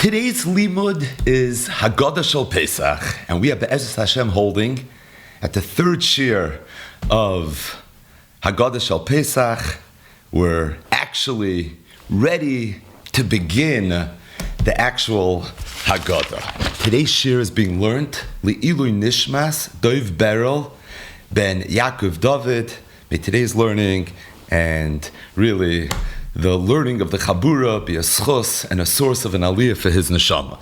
Today's limud is Haggadah Shel Pesach, and we are Be'ezus Hashem holding at the third shir of Haggadah Shel Pesach. We're actually ready to begin the actual Haggadah. Today's shir is being learned Le'ilui Nishmas Dov Berel ben Yaakov David. May today's learning and really the learning of the Chabura be a schos and a source of an aliyah for his neshama.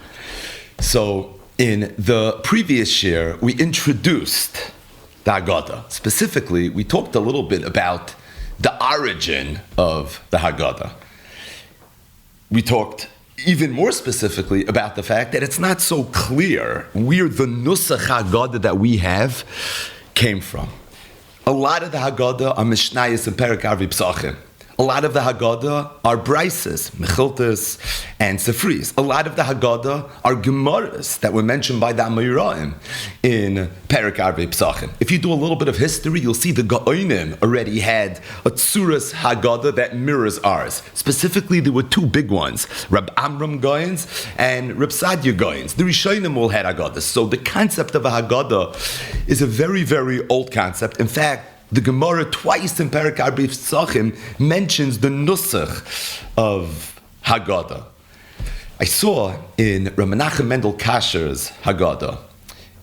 So, in the previous year, we introduced the Haggadah. Specifically, we talked a little bit about the origin of the Haggadah. We talked even more specifically about the fact that it's not so clear where the Nusach Haggadah that we have came from. A lot of the Haggadah are Mishnayos and Perek Arvi Psachim. A lot of the Haggadah are Brises, Mechiltas, and Sefris. A lot of the Haggadah are Gemaras that were mentioned by the Amoraim in Perek Arvei Psachim. If you do a little bit of history, you'll see the Gaonim already had a Tzuras Haggadah that mirrors ours. Specifically, there were two big ones, Rab Amram Goyens and Rab Sadia Goyens. The Rishonim all had Haggadahs. So the concept of a Haggadah is a very, very old concept. In fact, the Gemara twice in Perek Arvei Psachim mentions the Nusach of Haggadah. I saw in Rav Menachem Mendel Kasher's Haggadah,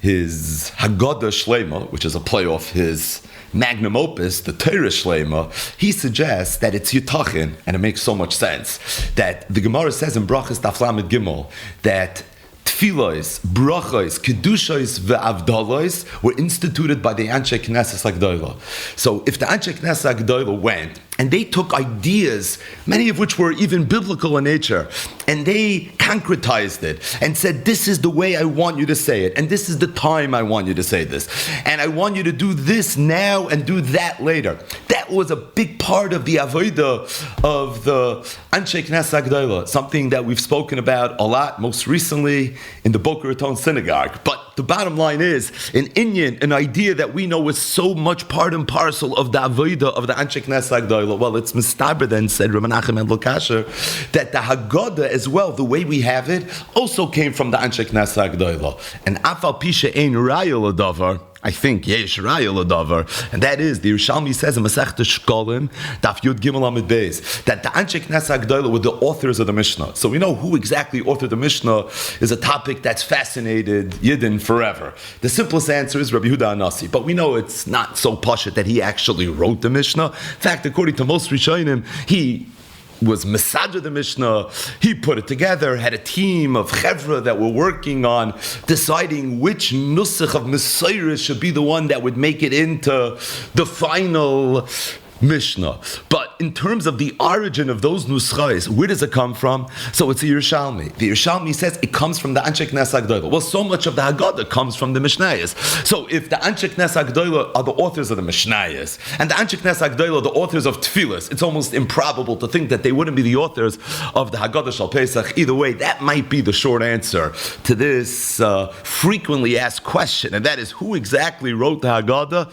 his Haggadah Shlema, which is a play off his magnum opus, the Torah Shlema, he suggests that it's Yitachin, and it makes so much sense, that the Gemara says in Brachas Daf Lamed Gimel that Tfilos, brachos, kedushos, ve'avdalos were instituted by the Anshe Knesset Hagdolah. So if the Anshe Knesset Hagdolah went and they took ideas, many of which were even biblical in nature, and they concretized it and said, this is the way I want you to say it, and this is the time I want you to say this, and I want you to do this now and do that later. That was a big part of the avodah of the Anshe Knesset Hagdolah, something that we've spoken about a lot, most recently in the Boca Raton synagogue. But the bottom line is, an inyan, an idea that we know is so much part and parcel of the avodah of the Anshe Knesset Hagdolah. Well, it's mistaber then, said Rav Menachem Mendel Kasher, that the Haggadah as well, the way we have it, also came from the Anshe Knesset Hagdolah. And afal pisha ein raya l'davar, I think yesh raya l'davar, and that is the Yerushalmi says in Masechta Shkolim Daf Yud Gimel Amud Beis that the Anshe Knesset Hagdolah were the authors of the Mishnah. So we know who exactly authored the Mishnah is a topic that's fascinated Yidden forever. The simplest answer is Rabbi Yehuda Anasi, but we know it's not so pashut that he actually wrote the Mishnah. In fact, according to most Rishonim, he was Mesaja the Mishnah, he put it together, had a team of Chevra that were working on deciding which Nusach of Messiah should be the one that would make it into the final Mishnah. But in terms of the origin of those nuschais, where does it come from? So it's a Yerushalmi. The Yerushalmi says it comes from the Anshe Knesset Hagdolah. Well, so much of the Haggadah comes from the Mishnayos. So if the Anshe Knesset Hagdolah are the authors of the Mishnayos, and the Anshe Knesset Hagdolah are the authors of Tfilos, it's almost improbable to think that they wouldn't be the authors of the Haggadah Shel Pesach. Either way, that might be the short answer to this frequently asked question, and that is, who exactly wrote the Haggadah?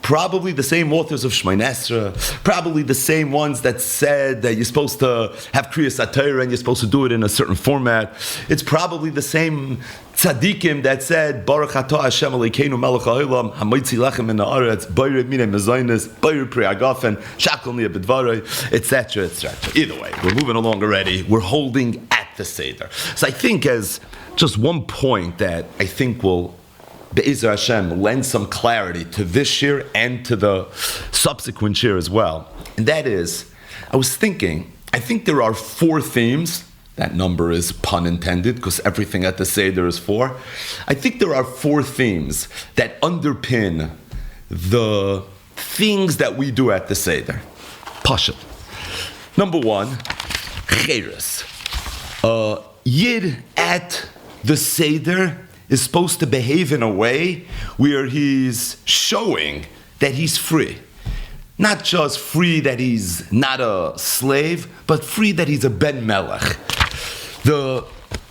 Probably the same authors of Shmoneh Esrei, probably the same ones that said that you're supposed to have Kriyas HaTorah and you're supposed to do it in a certain format. It's probably the same tzaddikim that said Baruch Atah Hashem Elokeinu Melech HaOlam Hamoitzi Lechem Min Haaretz Boyer Minei Mezainis Boyer Pri Hagafen Shakol Nia B'Dvarei, etc., etc. Either way, we're moving along already. We're holding at the Seder. So I think as just one point that I think will Be'ezer Hashem lend some clarity to this year and to the subsequent year as well. And that is, I was thinking, I think there are 4 themes. That number is pun intended, because everything at the Seder is 4. I think there are 4 themes that underpin the things that we do at the Seder. Pasha. Number 1, Cheres. Yid at the Seder is supposed to behave in a way where he's showing that he's free. Not just free that he's not a slave, but free that he's a Ben Melech. The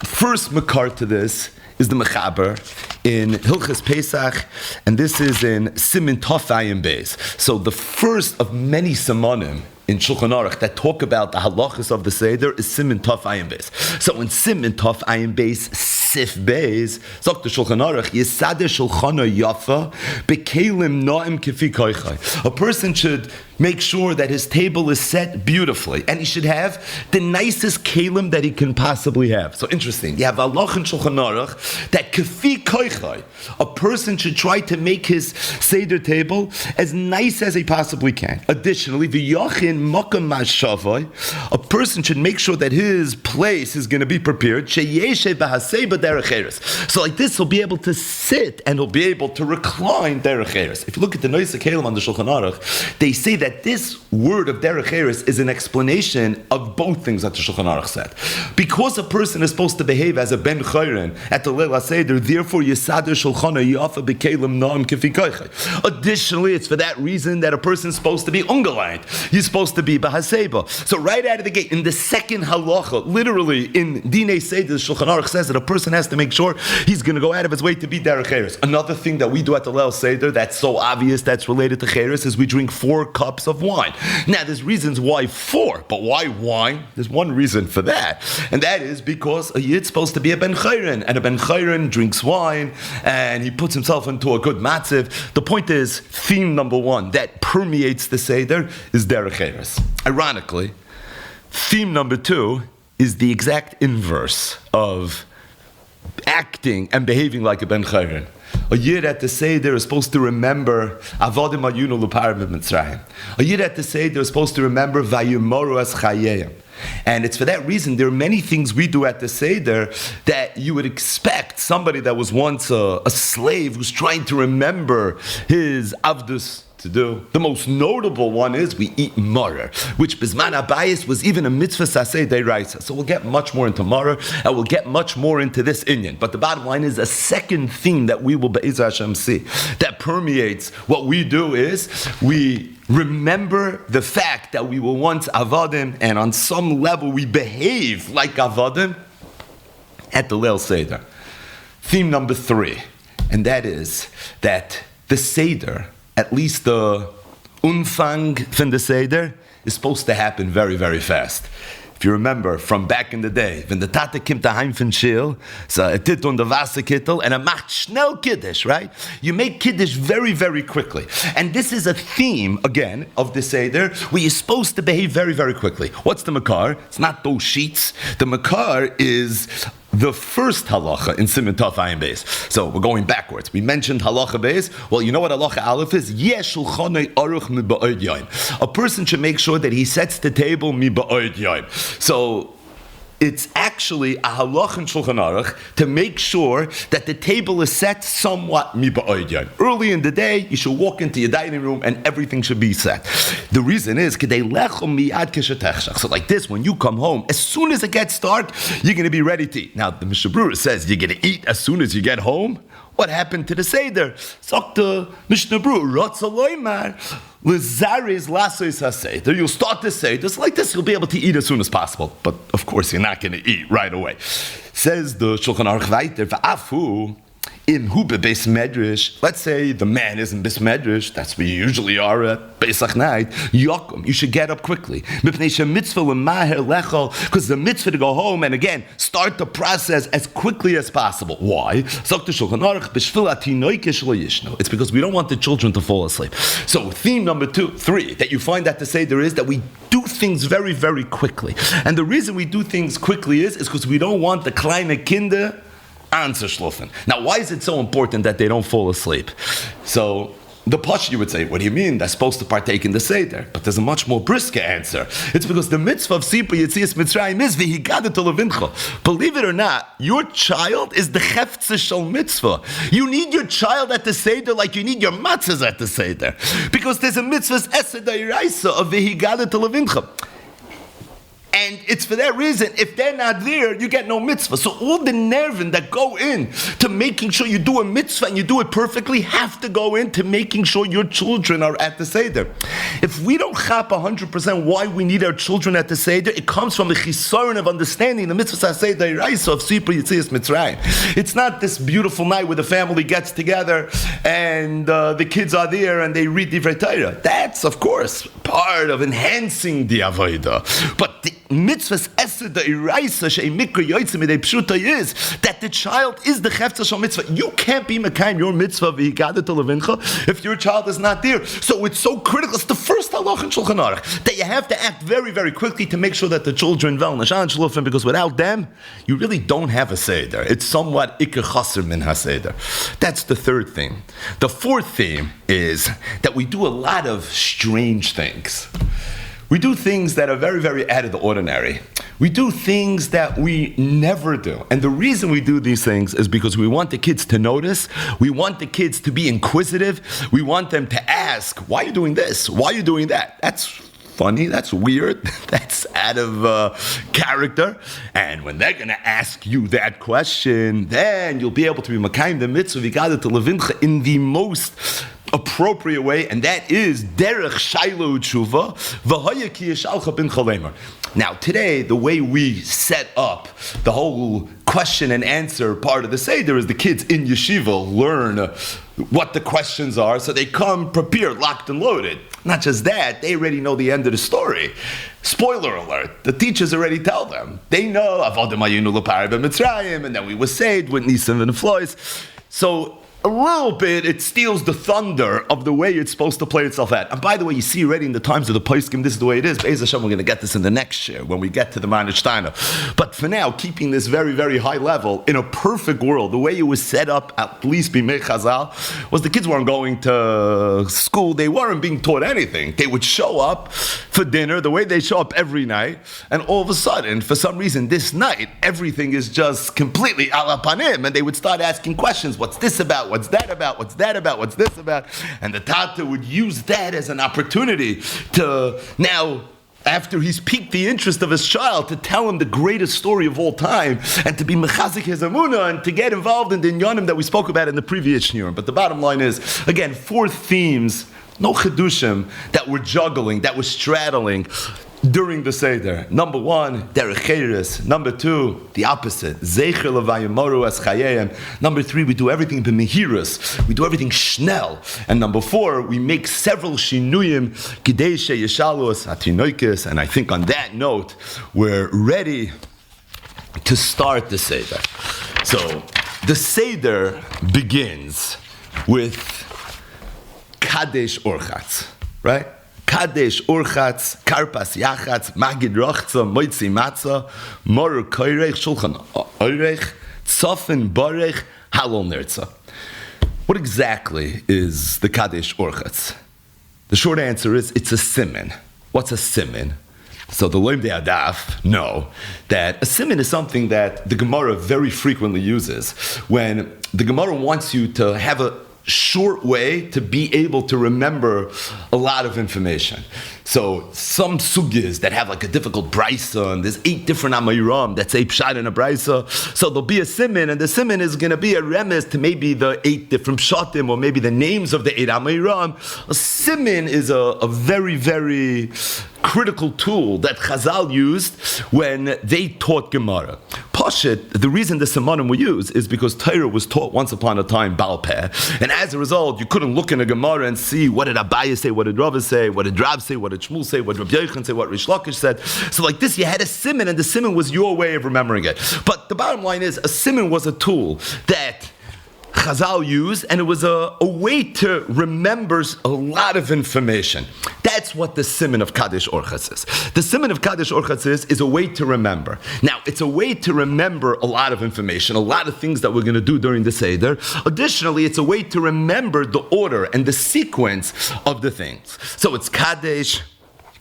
first makar to this is the Mechaber in Hilchas Pesach, and this is in Simin Tov Ayin Beis. So the first of many Simanim in Shulchan Aruch that talk about the halachas of the Seder is Siman Tov Ayin Beis. So in Siman Tov Ayin Beis, Sif Beis, sagt the Shulchan Aruch, Yesader Shulchana Yafa, Bekelim Noim Kefi Koichai. A person should make sure that his table is set beautifully, and he should have the nicest kelim that he can possibly have. So interesting, you have halach in Shulchan Aruch that Kefi Koichai, a person should try to make his Seder table as nice as he possibly can. Additionally, v'yachin makam ma'shavai, a person should make sure that his place is going to be prepared. Sheyeshe b'hasei b'derech eretz. So like this, he'll be able to sit and he'll be able to recline derech eretz. If you look at the Noisa Kelim on the Shulchan Aruch, they say that this word of derech eretz is an explanation of both things that the Shulchan Aruch said. Because a person is supposed to behave as a ben chayren at the Leil HaSeder, therefore Yesader Shulchana Yafa b'kelim Noam Kefi Koichai. Additionally, it's for that reason that a person is supposed to be ungelined. He's supposed to be bahaseba. So right out of the gate, in the second halacha, literally in Dinei Seder, the Shulchan Aruch says that a person has to make sure he's going to go out of his way to be derech eretz. Another thing that we do at the Leil Seder that's so obvious that's related to cheres is we drink 4 cups of wine. Now there's reasons why 4, but why wine? There's one reason for that, and that is because a yid's supposed to be a ben chayren, and a ben chayren drinks wine and he puts himself into a good matziv. The point is, theme number 1 that permeates the Seder is derech eretz. Ironically, theme number 2 is the exact inverse of acting and behaving like a ben chayren. A yid at the Seder is supposed to remember Avodim Ayunu L'Parim Mitzrayim. A yid at the Seder is supposed to remember Vayumoru as Chayeyim. And it's for that reason there are many things we do at the Seder that you would expect somebody that was once a slave who's trying to remember his Avdus to do. The most notable one is we eat maror, which Bizman Abayis was even a mitzvah saseh deiraisa. So we'll get much more into maror, and we'll get much more into this inyan. But the bottom line is a second theme that we will Be'ez Hashem see that permeates what we do is we remember the fact that we were once avadim, and on some level we behave like avadim at the Leil Seder. Theme number 3, and that is that the Seder, at least the Umfang von the Seder, is supposed to happen very, very fast. If you remember from back in the day, when the Tate kimt daheim von Shil, so a tit on the Wasserkittel, and macht schnell Kiddush, right? You make Kiddush very, very quickly. And this is a theme, again, of the Seder, where you're supposed to behave very, very quickly. What's the Makar? It's not those sheets. The Makar is the first halacha in Siman Tov Ayin Beis. So we're going backwards. We mentioned halacha Beis. Well, you know what halacha Aleph is? Yesh shulchanei aruch mi ba'od yom. A person should make sure that he sets the table mi ba'od yom. So it's actually a halach in Shulchan Aruch to make sure that the table is set somewhat mi ba'od yom. Early in the day, you should walk into your dining room and everything should be set. The reason is, so like this, when you come home, as soon as it gets dark, you're going to be ready to eat. Now, the Mishnah Berurah says you're going to eat as soon as you get home. What happened to the Seder? Sagt the Mishnah Berurah, you'll start the Seder. Just like this, you'll be able to eat as soon as possible. But of course, you're not going to eat right away. Says the Shulchan Aruch weiter, v'afu in Hube Beis Medrash, let's say the man is in Beis Medrash, that's where you usually are at Pesach night, Yokum, you should get up quickly. Because the mitzvah to go home and again, start the process as quickly as possible. Why? It's because we don't want the children to fall asleep. So theme number 3 that you find at the Seder is that we do things very, very quickly. And the reason we do things quickly is because we don't want the kleine Kinder anzuschlafen. Now, why is it so important that they don't fall asleep? So, the Pash, you would say, what do you mean? They're supposed to partake in the Seder. But there's a much more brisker answer. It's because the mitzvah of Sipur Yetzias Mitzrayim is v'higada to levincha. Believe it or not, your child is the cheftze shel mitzvah. You need your child at the Seder like you need your matzahs at the Seder. Because there's a mitzvah's esed da'iraisa of v'higada to levincha. And it's for that reason, if they're not there, you get no mitzvah. So all the nervin that go in to making sure you do a mitzvah and you do it perfectly have to go into making sure your children are at the Seder. If we don't chap 100% why we need our children at the Seder, it comes from the chisaron of understanding the mitzvah Seder Iraisa of Sipur Yitzias Mitzrayim. It's not this beautiful night where the family gets together and the kids are there and they read Divrei Torah. That's, of course, part of enhancing the Avodah. But the mitzvahs Esed Iraisa Shei Mikra Yotzim Midei Pshuta is that the child is the Chefetz Shal Mitzvah. You can't be Mekayim your mitzvah v'Haggadah to Levincha if your child is not there. So it's so critical. It's the first halach in Shulchan Aruch that you have to act very, very quickly to make sure that the children well Nashan Shlufim, because without them, you really don't have a Seder. It's somewhat Iker Chaser Min HaSeder. That's the third theme. The fourth theme is that we do a lot of strange things. We do things that are very, very out of the ordinary. We do things that we never do. And the reason we do these things is because we want the kids to notice. We want the kids to be inquisitive. We want them to ask, why are you doing this? Why are you doing that? That's funny. That's weird. That's out of character. And when they're going to ask you that question, then you'll be able to be Makayim the mitzvah v'Haggadah to Levincha in the most appropriate way, and that is derech shaylo tshuva v'haya ki yishalcha bin chalemer. Now, today, the way we set up the whole question and answer part of the Seder is the kids in yeshiva learn what the questions are, so they come prepared, locked and loaded. Not just that, they already know the end of the story. Spoiler alert, the teachers already tell them. They know, avodim hayinu l'parei b'Mitzrayim, and then we were saved with Nisim and Flois. So, a little bit, it steals the thunder of the way it's supposed to play itself out. And by the way, you see already in the times of the Poskim, this is the way it is. Be'ez Hashem, we're going to get this in the next year when we get to the Manich Steiner. But for now, keeping this very, very high level, in a perfect world, the way it was set up, at least Bimei Chazal, was the kids weren't going to school. They weren't being taught anything. They would show up for dinner the way they show up every night. And all of a sudden, for some reason, this night, everything is just completely ala panim. And they would start asking questions. What's this about? What's that about? What's that about? What's this about? And the Tata would use that as an opportunity to now, after he's piqued the interest of his child, to tell him the greatest story of all time and to be mechazik his emunah and to get involved in the inyanim that we spoke about in the previous shiur. But the bottom line is, again, four themes, no chedushim, that we're juggling, that we're straddling during the Seder. Number one, derech cheres. Number two, the opposite, zecher levayomoru es chayeyem. Number three, we do everything b'mehirus. We do everything schnell. And number four, we make several shinuyim kidei sheyeshalu es atinoikis. And I think on that note, we're ready to start the Seder. So the Seder begins with Kadesh Orchatz, right? Kadesh Urchatz, Karpas Yachatz, Magid Rochza, Moitzi Matzah, Mor Koirech, Shulchan Oirech, Tzofin Borech, Halol Nerza. What exactly is the Kadesh Urchatz? The short answer is it's a siman. What's a siman? So the Loim de Adaf know that a siman is something that the Gemara very frequently uses when the Gemara wants you to have a short way to be able to remember a lot of information. So some sugis that have like a difficult brisa, and there's 8 different amayram that say pshat in a brisa. So there'll be a siman, and the siman is going to be a remez to maybe the 8 different pshatim, or maybe the names of the 8 amayram. A siman is a very, very critical tool that Chazal used when they taught Gemara. Pashit, the reason the Simanim were used is because Torah was taught once upon a time Baal Peh, and as a result, you couldn't look in a Gemara and see what did Abaye say, what did Rava say, what did Rav say, what did Shmuel say, what did Rabbi Yochanan say, what Rish Lakish said. So like this, you had a siman, and the siman was your way of remembering it. But the bottom line is, a siman was a tool that Chazal used, and it was a way to remember a lot of information. That's what the siman of Kadesh Orchatz is. The siman of Kadesh Orchatz is a way to remember. Now, it's a way to remember a lot of information, a lot of things that we're going to do during the Seder. Additionally, it's a way to remember the order and the sequence of the things. So it's Kadesh,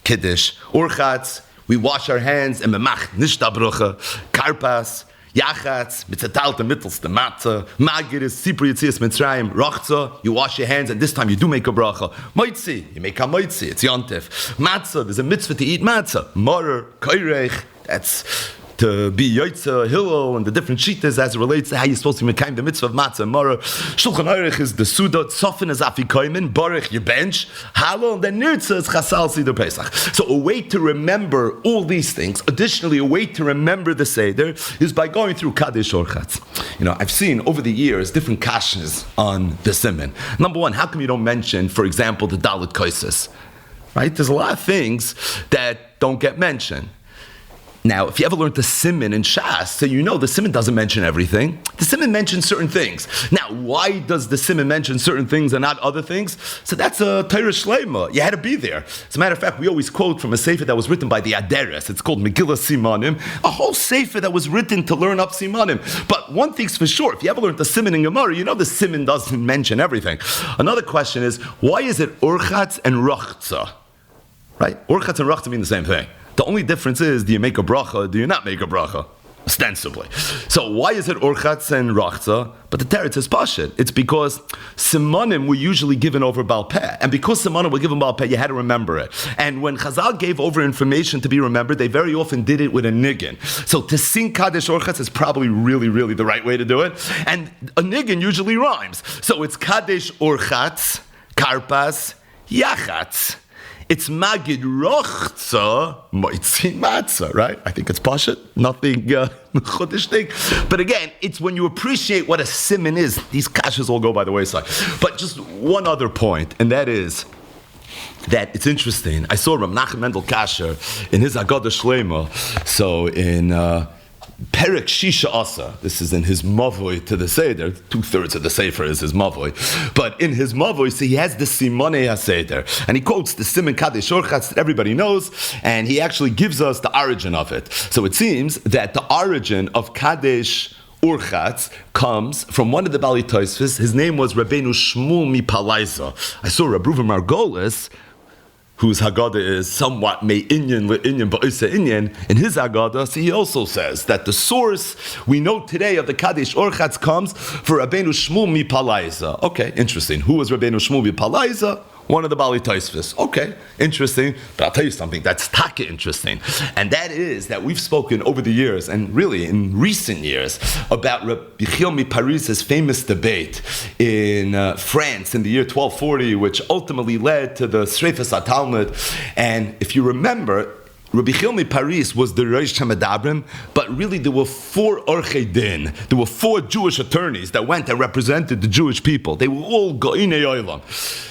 Kiddush, Orchatz, we wash our hands, and Memach, Nishta Brucha, Karpas, Yachatz, mitzatalta mittels the matzah, magiris, sipri yitzias mitzrayim, rochza, you wash your hands, and this time you do make a bracha. Moitzi, you make a moitzi, it's yontif. Matzah, there's a mitzvah to eat matzah. Morer, koirech, that's to be Yoitza, Hillel, and the different shittas as it relates to how you're supposed to be mekayim the mitzvah of matzah and marah. Shulchan Aruch is the Suda, Tzofin is Afikoimin, Baruch, your bench, Halal, and then Nirtza is Chasal Seder Pesach. So a way to remember all these things, additionally a way to remember the Seder, is by going through Kadesh Orchatz. I've seen over the years different kashas on the Siman. Number one, how come you don't mention, for example, the Dalit Koises? Right? There's a lot of things that don't get mentioned. Now, if you ever learned the Siman in Shas, so the Siman doesn't mention everything. The Siman mentions certain things. Now, why does the Siman mention certain things and not other things? So that's a Torah Shleima. You had to be there. As a matter of fact, we always quote from a sefer that was written by the Aderes. It's called Megillah Simanim. A whole sefer that was written to learn up Simanim. But one thing's for sure, if you ever learned the Siman in Gemara, the Siman doesn't mention everything. Another question is, why is it Orchatz and Rochza? Right? Orchatz and Rochza mean the same thing. The only difference is, do you make a bracha or do you not make a bracha? Ostensibly. So why is it Orchatz and Rachza? But the teretz is Pashit. It's because Simanim were usually given over Baal Peh. And because Simanim were given Baal Peh, you had to remember it. And when Chazal gave over information to be remembered, they very often did it with a niggin. So to sing Kadesh Orchatz is probably really, really the right way to do it. And a niggin usually rhymes. So it's Kadesh Orchatz, Karpas, Yachatz. It's Magid Rochza, Moitzi Matzah, right? I think it's Pashat, nothing Chodesh thing. But again, it's when you appreciate what a siman is. These kashas all go by the wayside. But just one other point, and that is that it's interesting. I saw Rav Nachum Mendel Kasher in his Haggadah Shlema. So in Perek Shisha Asa, this is in his Mavoi to the Seder, 2/3 of the Sefer is his Mavoi, but in his Mavoi, so he has the Simonei HaSeder, and he quotes the Siman Kadesh Orchatz that everybody knows, and he actually gives us the origin of it. So it seems that the origin of Kadesh Orchatz comes from one of the Bali Tosfos. His name was Rabbeinu Shmuel Mipalaiza. I saw Reb Reuven Margolis, whose Haggadah is somewhat me'inyan le'inyan ba'isa inyan, in his Haggadah, so he also says that the source we know today of the Kadesh Orchatz comes for Rabbeinu Shmuel Mipalaiza. Okay, interesting. Who was Rabbeinu Shmuel Mipalaiza? One of the Bali Tosfos. Okay, interesting. But I'll tell you something that's taka interesting. And that is that we've spoken over the years, and really in recent years, about Rabbi Yechiel Miparis's famous debate in France in the year 1240, which ultimately led to the Sreifas HaTalmud. And if you remember, Rabbi Yechiel Miparis was the Reish HaMedabrim, but really there were 4 Orchei Din. There were 4 Jewish attorneys that went and represented the Jewish people. They were all Go'inei Olam.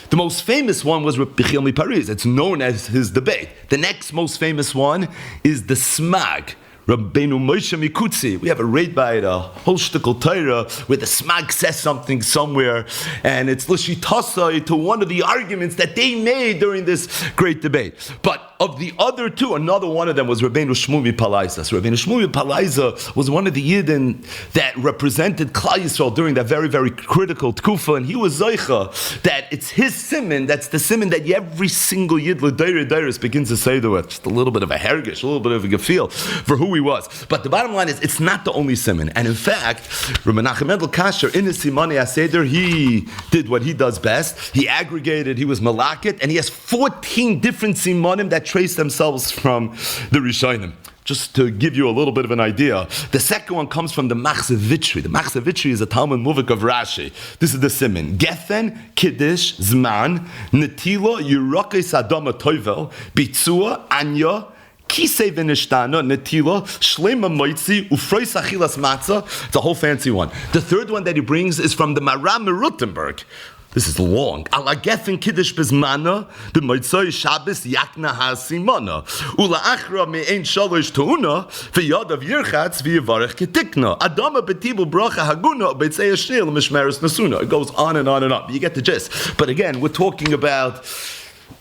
The most famous one was Rabbi Yechiel Miparis. It's known as his debate. The next most famous one is the Smag, Rabbeinu Moshe Mikutzi. We have a raid by it, a whole shtickle Torah, where the Smag says something somewhere, and it's l'shitasa to one of the arguments that they made during this great debate. But of the other 2, another one of them was Rabbeinu Shmuel Mipalaiza. So Rabbeinu Shmuel Mipalaiza was one of the Yidden that represented Klal Yisrael during that very, very critical tkufa, and he was Zoicha, that it's his siman, that's the siman that every single Yid l'deiris begins to say to it. Just a little bit of a hergish, a little bit of a gefil for who he was. But the bottom line is, it's not the only siman. And in fact, Rabbi Nachum Mendel Kasher, in his Simonei HaSeder, he did what he does best. He aggregated, he was malakit, and he has 14 different simanim that trace themselves from the Rishonim. Just to give you a little bit of an idea, the second one comes from the Machzeh Vitri. The Machzeh Vitri is a Talmud Muvik of Rashi. This is the siman. Gefen, Kiddush, Zman, Netila, Yerokes Adama Toivel, Bitzua, Anya, Kisei v'nishtana, netila, shlema moitzi, ufrois achilas matzah. It's a whole fancy one. The third one that he brings is from the Maram Rutenberg. This is long. Alagefen kiddush bezmana, b'moitzoi Shabbos yakna hasimana. Ula'achra me'ein shalosh to'una, v'yadav yirchatz v'yivarech ketikna. Adama b'tibul bracha haguna, b'etzei ashil, mishmeres nasuna. It goes on and on and on. You get the gist. But again, we're talking about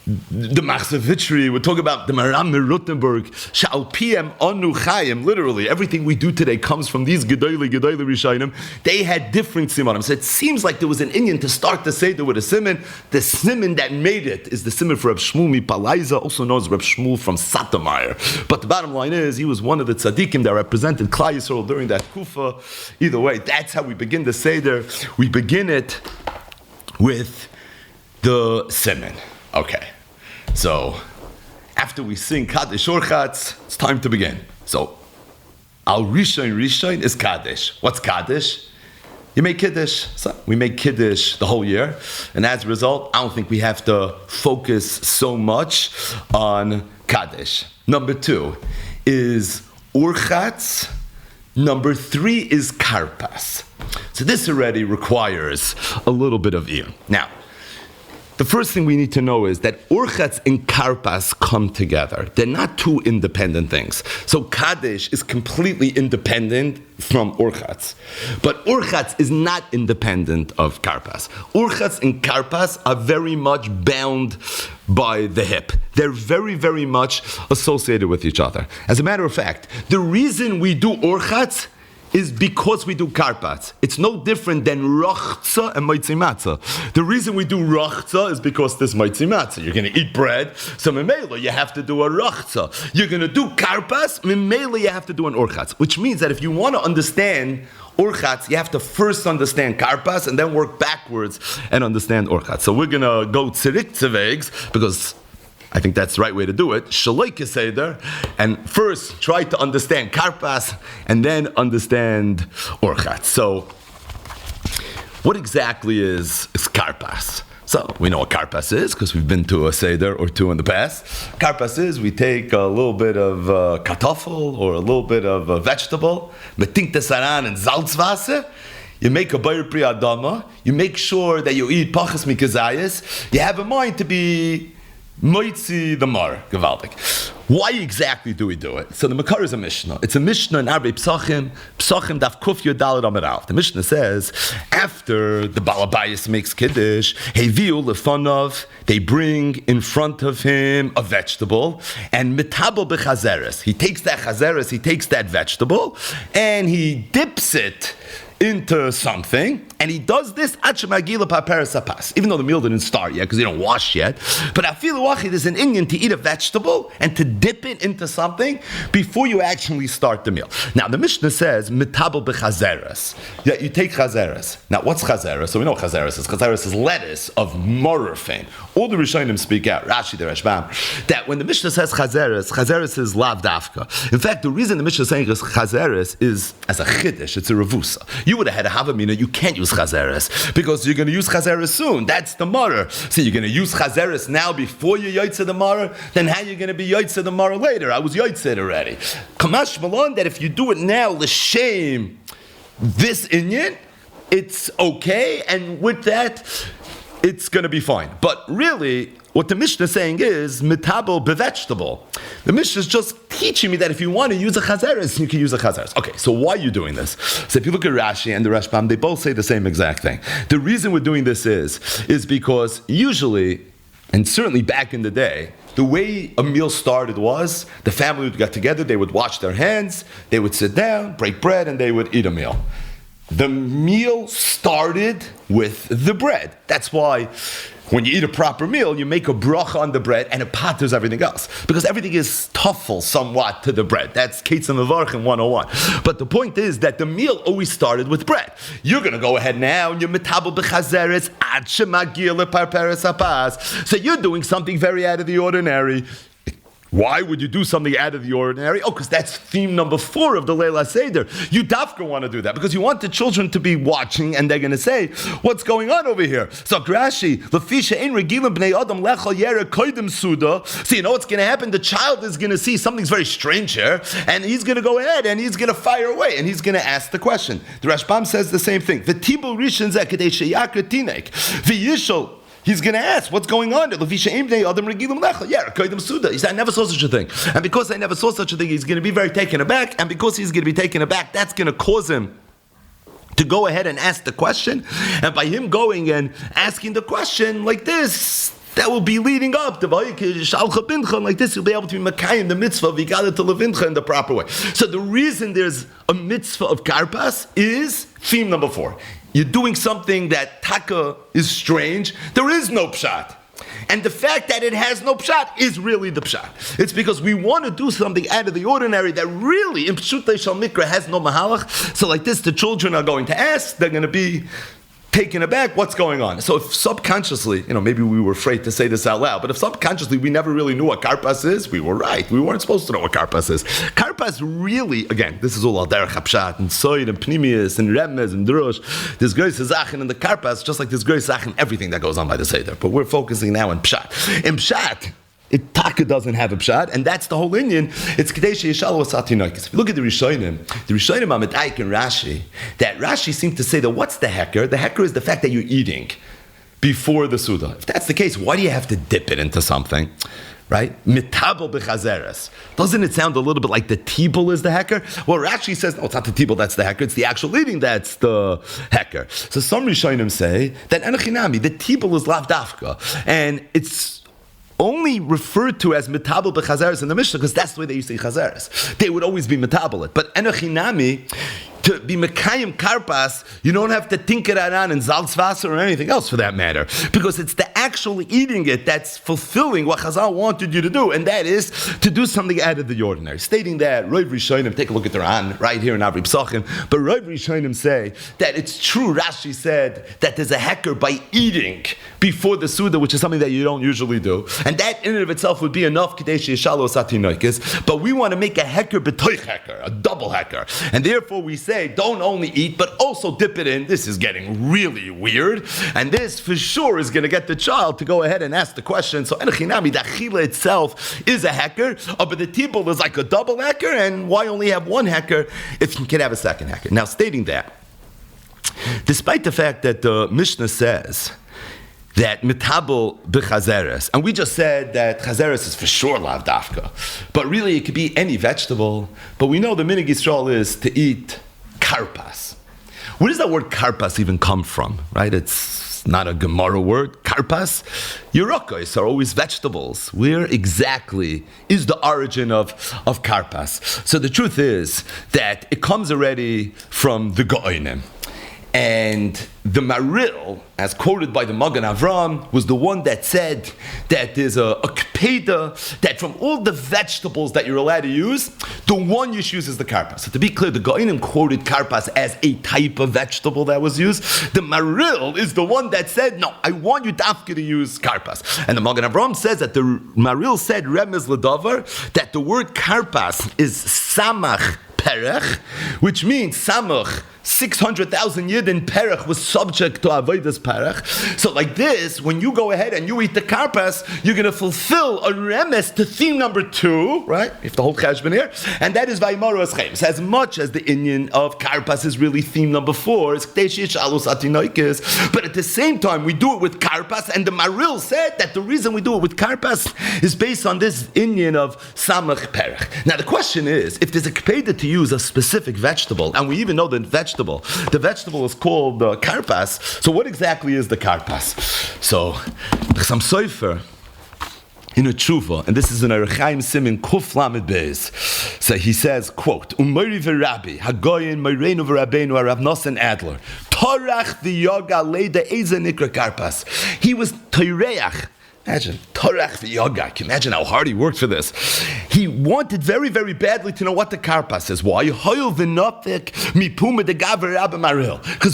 the Machzavitri, we're talking about the Maram Rottenberg, Sha'al Piem Anu Chayim, literally, everything we do today comes from these Gedoyle Rishayim. They had different Simanim. So it seems like there was an Indian to start the Seder with a Siman. The Siman that made it is the Siman for Reb Shmuel Mipalaiza, also known as Reb Shmuel from Sattermeyer. But the bottom line is, he was one of the tzaddikim that represented Klal Yisrael during that Kufa. Either way, that's how we begin the Seder. We begin it with the Siman. Okay. So, after we sing Kaddish Orchatz, it's time to begin. So, Al Rishon is Kaddish. What's Kaddish? You make Kiddush. So we make Kiddush the whole year. And as a result, I don't think we have to focus so much on Kaddish. Number 2 is Orchatz. Number 3 is Karpas. So this already requires a little bit of ear. Now, the first thing we need to know is that Orchatz and Karpas come together. They're not two independent things. So Kaddish is completely independent from Orchatz. But Orchatz is not independent of Karpas. Orchatz and Karpas are very much bound by the hip. They're very, very much associated with each other. As a matter of fact, the reason we do Orchatz is because we do karpas. It's no different than rochza and moitzi matzah. The reason we do rochza is because there's moitzi matzah. You're going to eat bread, so memela you have to do a rochza. You're going to do karpas, memela you have to do an orchatz. Which means that if you want to understand Orchatz, you have to first understand karpas and then work backwards and understand orchatz. So we're going to go tzirik tzevegs because I think that's the right way to do it. Shaloik Seder, and first try to understand Karpas, and then understand Orchatz. So, what exactly is Karpas? So, we know what Karpas is, because we've been to a Seder or two in the past. Karpas is, we take a little bit of kartoffel, or a little bit of a vegetable, metinkt saran and Salzwasser. You make a Bayer Pri Adama, you make sure that you eat Pachas Mikazayas, you have a mind to be Moitzi the Mar, Gewaldig. Why exactly do we do it? So the Makar is a Mishnah. It's a Mishnah in Arbe Psachim Daf Kuf Yud Daled Amud Aleph. The Mishnah says, after the Balabayas makes Kiddush, Heviu Lefonov, they bring in front of him a vegetable, and Mitabel Bechazeres. He takes that chazeres, he takes that vegetable, and he dips it into something, and he does this even though the meal didn't start yet because he don't wash yet. But afilu there's an Indian to eat a vegetable and to dip it into something before you actually start the meal. Now the Mishnah says mitabel bechazeres. Yeah, you take chazeres. Now what's chazeres? So we know what chazeres is. Chazeres is lettuce of morphine. All the Rishonim speak out, Rashi, the Rashbam, that when the Mishnah says chazeres is lav dafka. In fact, the reason the Mishnah is saying chazeres is as a chiddush, it's a revusa. You would have had a havamina, you can't use chazeres because you're going to use chazeres soon. That's the maror. So you're going to use chazeres now before you yotzeh the maror, then how are you going to be yotzeh the maror later? I was yotzeh already. Kamash malon, that if you do it now, l'shem this inyan, it's okay, and with that, it's going to be fine. But really, what the Mishnah is saying is mitabel bevegetable. The Mishnah is just teaching me that if you want to use a chazeres, you can use a chazeres. Okay, so why are you doing this? So if you look at Rashi and the Rashbam, they both say the same exact thing. The reason we're doing this is because usually, and certainly back in the day, the way a meal started was the family would get together, they would wash their hands, they would sit down, break bread, and they would eat a meal. The meal started with the bread. That's why when you eat a proper meal, you make a bracha on the bread and it patters everything else. Because everything is tuffle somewhat to the bread. That's Ketzah Mevarchim 101. But the point is that the meal always started with bread. You're going to go ahead now and you're metabel b'chazeres ad shemagir leparperes hapas. So you're doing something very out of the ordinary. Why would you do something out of the ordinary? Oh, because that's theme number 4 of the Leila Seder. You dafka want to do that because you want the children to be watching and they're going to say, what's going on over here? So Rashi, Lefisha ein regilim bnei adam lechal yere koidim suda. So you know what's going to happen? The child is going to see something's very strange here, and he's going to go ahead and he's going to fire away and he's going to ask the question. The Rashbam says the same thing. V'tibul rishon zeh kedei sheyakre tinek v'yishol. He's going to ask, what's going on? He said, I never saw such a thing. And because I never saw such a thing, he's going to be very taken aback. And because he's going to be taken aback, that's going to cause him to go ahead and ask the question. And by him going and asking the question like this, that will be leading up to Shalcha Bincha, like this, you'll be able to be Makayim, the mitzvah of Haggadah to Levincha in the proper way. So the reason there's a mitzvah of Karpas is theme number 4. You're doing something that Taka is strange. There is no pshat. And the fact that it has no pshat is really the pshat. It's because we want to do something out of the ordinary that really, in Pshutei Shal Mikra, has no mahalach. So like this, the children are going to ask, they're going to be taken aback, what's going on? So if subconsciously, maybe we were afraid to say this out loud, but if subconsciously we never really knew what karpas is, we were right. We weren't supposed to know what karpas is. Karpas really, again, this is all al derech hapshat and soid and pnimius and remez and drush. There's great zachen in the karpas, just like there's great zachen in everything that goes on by the Seder. But we're focusing now on pshat. In pshat, it taka doesn't have a pshat, and that's the whole Indian. It's Kadesh Yeshalu Asatinoikis. If you look at the Rishonim are Medaik and Rashi, that Rashi seems to say that what's the hecker? The hecker is the fact that you're eating before the Suda. If that's the case, why do you have to dip it into something? Right? Mitabel b'chazeres. Doesn't it sound a little bit like the tibul is the hecker? Well, Rashi says, no, it's not the tibul that's the hecker, it's the actual eating that's the hecker. So some Rishonim say that enochinami, the tibul is lav dafka, and it's only referred to as metabel b'chazeres in the Mishnah because that's the way they used to say chazeres. They would always be metabelit. But enochinami, to be mekayim karpas, you don't have to tinker it on in Salzwasser or anything else for that matter, because it's the actually eating it that's fulfilling what Chazal wanted you to do, and that is to do something out of the ordinary. Stating that, Rav Rishonim, take a look at the Ran right here in Avri Psachim, but Rav Rishonim say that it's true, Rashi said, that there's a hecker by eating before the Suda, which is something that you don't usually do, and that in and of itself would be enough, Kadesh Yeshalu Satinoikis, but we want to make a hecker b'toich hecker, a double hecker, and therefore we say, don't only eat, but also dip it in. This is getting really weird. And this, for sure, is going to get the child to go ahead and ask the question. So, enochinami, the achila itself is a hecker, but the tibul is like a double hecker, and why only have one hecker if you can have a second hecker? Now, stating that, despite the fact that the Mishnah says that metabel b'chazeres, and we just said that chazeres is for sure lav dafka, but really it could be any vegetable, but we know the minig Yisrael is to eat karpas. Where does that word karpas even come from, right? It's not a Gemara word. Karpas, Yerokos are always vegetables. Where exactly is the origin of karpas? So the truth is that it comes already from the Go'onim. And the Maril, as quoted by the Magen Avram, was the one that said that there's a kpeda, that from all the vegetables that you're allowed to use, the one you choose is the karpas. So to be clear, the Goinim quoted karpas as a type of vegetable that was used. The Maril is the one that said, no, I want you dafka to use karpas. And the Magen Avram says that the Maril said, remez ledavar, that the word karpas is samach perech, which means samach, 600,000 Yid in Perech was subject to Avodas Perech. So like this, when you go ahead and you eat the karpas, you're going to fulfill a remes to theme number 2, right? If the whole cheshbon here, and that is Vaymaru Eschem. So as much as the Inyan of karpas is really theme number 4, it's K'tei She'yishalu Satinoikis, but at the same time, we do it with karpas, and the Maril said that the reason we do it with karpas is based on this Inyan of Samach Perech. Now the question is, if there's a kpeda to use a specific vegetable, and we even know the vegetable is called karpas. So what exactly is the karpas? So some sofer in a tshuva, and this is in a Rechaim Simin Kuf Lamed Beis. So he says, quote, Umori v'Rabbi Hagoyin Meirenu v'Rabbeinu Rav Nosson Adler Torach v'Yoga Leida Eza Nikra Karpas. He was Toreach. Imagine, Torach v'Yoga. Can you imagine how hard he worked for this? He wanted very, very badly to know what the karpas is. Why? Because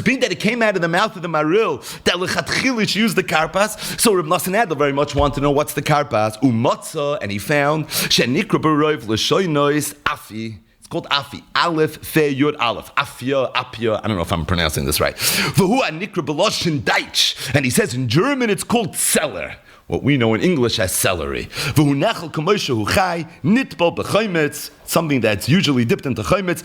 being that it came out of the mouth of the Maril, that lechatchilish used the karpas, so Reb Nosson Adler very much wanted to know what's the karpas. Umatza, and he found, shenikra b'roiv l'shoynois afi. It's called afi. Aleph, fe, yud, aleph. Afia, apia. I don't know if I'm pronouncing this right. V'hu anikra b'loshin Deutsch. And he says in German it's called Zeller. What we know in English as celery. Something that's usually dipped into chaymetz.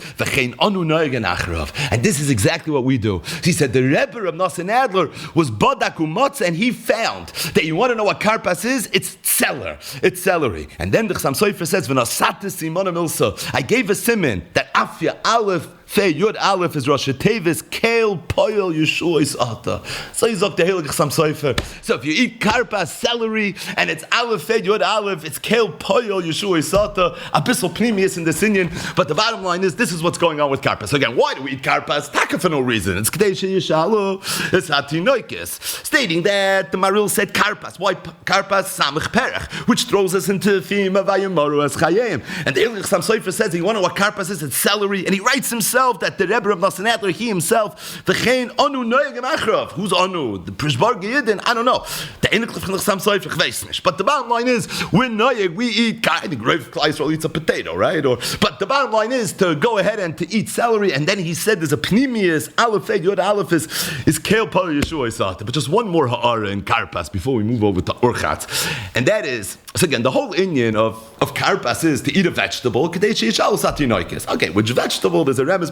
And this is exactly what we do. He said the Rebbe of Nosson Adler was Badak Umatz, and he found that you want to know what karpas is? It's tzeller. It's celery. And then the Chassam Sofer says, Simanim, I gave a siman that afya aleph Fei Yud Aleph is Rosh Tevis Kale Poyel Yeshua's Ata. So he's up the Hilchos Sam Sofer. So if you eat karpas, celery, and it's Aleph Fei Yud Aleph, it's Kale Poyel Yeshua's Ata. Abyssal Pneumius in the Sinyan. But the bottom line is, this is what's going on with karpas. So again, why do we eat karpas? Taka for no reason. It's K'dei Sheyishalu. It's Hatinoikis. Stating that the Maril said karpas. Why karpas? Samich Perech, which throws us into Fima Vayamoru as Chayim. And the Hilchos Sam Sofer says, you want to know what karpas is? It's celery. And he writes himself that the Rebbe of Nosson Adler, he himself, V'chein Anu Noyegem Achrav. Who's Anu? The Prishbar Yidin? I don't know. The Hilchos Sam Sofer, ich weiß nicht. But the bottom line is, we're Noyeg, we eat, the grave Israel eats a potato, right? But the bottom line is to go ahead and to eat celery. And then he said there's a Pneumius, Aleph, Yod Aleph is Kale Par Yeshua Isata. But just one more Ha'ara in karpas before we move over to Urchatz. And that is, so again, the whole inyan of karpas is to eat a vegetable. Okay, which vegetable? There's a remes,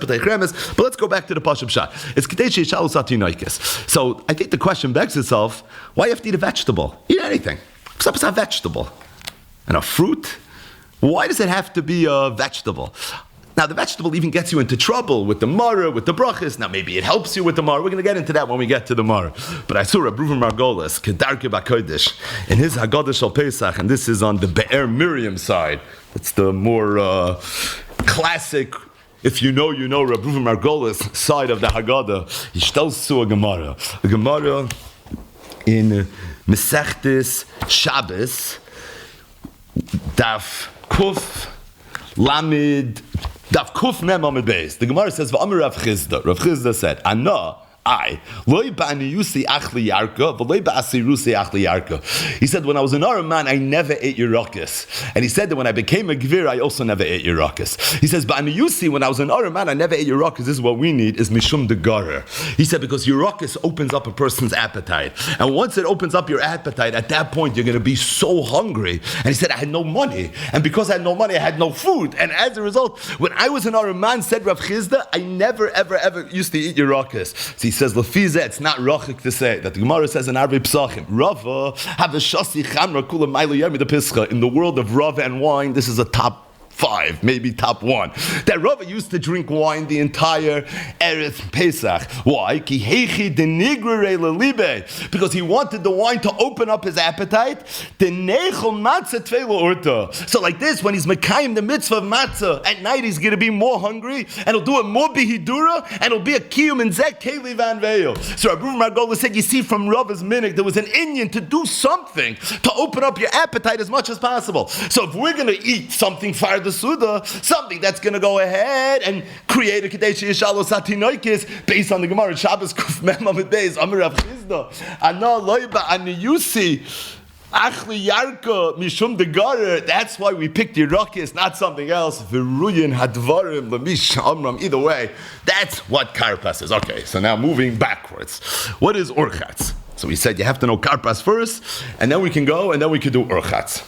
but let's go back to the Pashup Shah. It's Kadesh Yishalu Satinoikis. So I think the question begs itself, why do you have to eat a vegetable? Eat anything, except it's a vegetable. And a fruit? Why does it have to be a vegetable? Now, the vegetable even gets you into trouble with the Mara, with the brachas. Now, maybe it helps you with the Mara. We're going to get into that when we get to the Mara. But I saw Rabbi Reuven Margolis, Kedarke B'Kodesh, in his Haggadah Shal Pesach, and this is on the Be'er Miriam side. It's the more classic, if you know, Rabbi Reuven Margolis side of the Haggadah. He tells to a Gemara in Mesechtes Shabbos, Daf Kuf Lamid Daf Kuf Mem Amid Beis. The Gemara says, "V'amar Rav Chizda." Rav Chizda said, "Ana." Loy ba'aniyusi achli yarka, v'loy ba'asirusi achli yarka. He said, when I was an Aram man, I never ate Yerakis. And he said that when I became a Gvir, I also never ate Yerakis. He says, ba'aniyusi, when I was an Aram man, I never ate Yerakis. This is what we need, is mishum degarer. He said, because Yerakis opens up a person's appetite. And once it opens up your appetite, at that point, you're going to be so hungry. And he said, I had no money. And because I had no money, I had no food. And as a result, when I was an Aram man, said Rav Chizda, I never, ever used to eat Yerakis. So he says, Lefiza, it's not rachik to say that the Gemara says in Arvei Psachim, Rava have a shasi chamra kula mailu yami the pischa. In the world of Rava and wine, this is a top 5, maybe top 1. That Rava used to drink wine the entire Eretz Pesach. Why? Because he wanted the wine to open up his appetite. So like this, when he's mekayim the mitzvah of matzah, at night he's going to be more hungry, and he'll do it more bihidura, and it'll be a kiyum and zek keli van veil. So Rabbi Margolis said, you see, from Rava's minhag, there was an inyan to do something to open up your appetite as much as possible. So if we're going to eat something far the Suda, something that's going to go ahead and create a Kadesh Yishalo Satinoikis based on the Gemara Shabbos Kuf Mem Amid Beis Amar Rav Chizda Ana Loiba Aniyusi Achli Yarka Mishum Degarer. That's why we picked Yerakis, not something else. V'ruyin Hadvarim Lamish Amram. Either way, that's what karpas is. Okay, so now moving backwards. What is Urchatz? So we said you have to know karpas first, and then we can go, and then we can do Urchatz.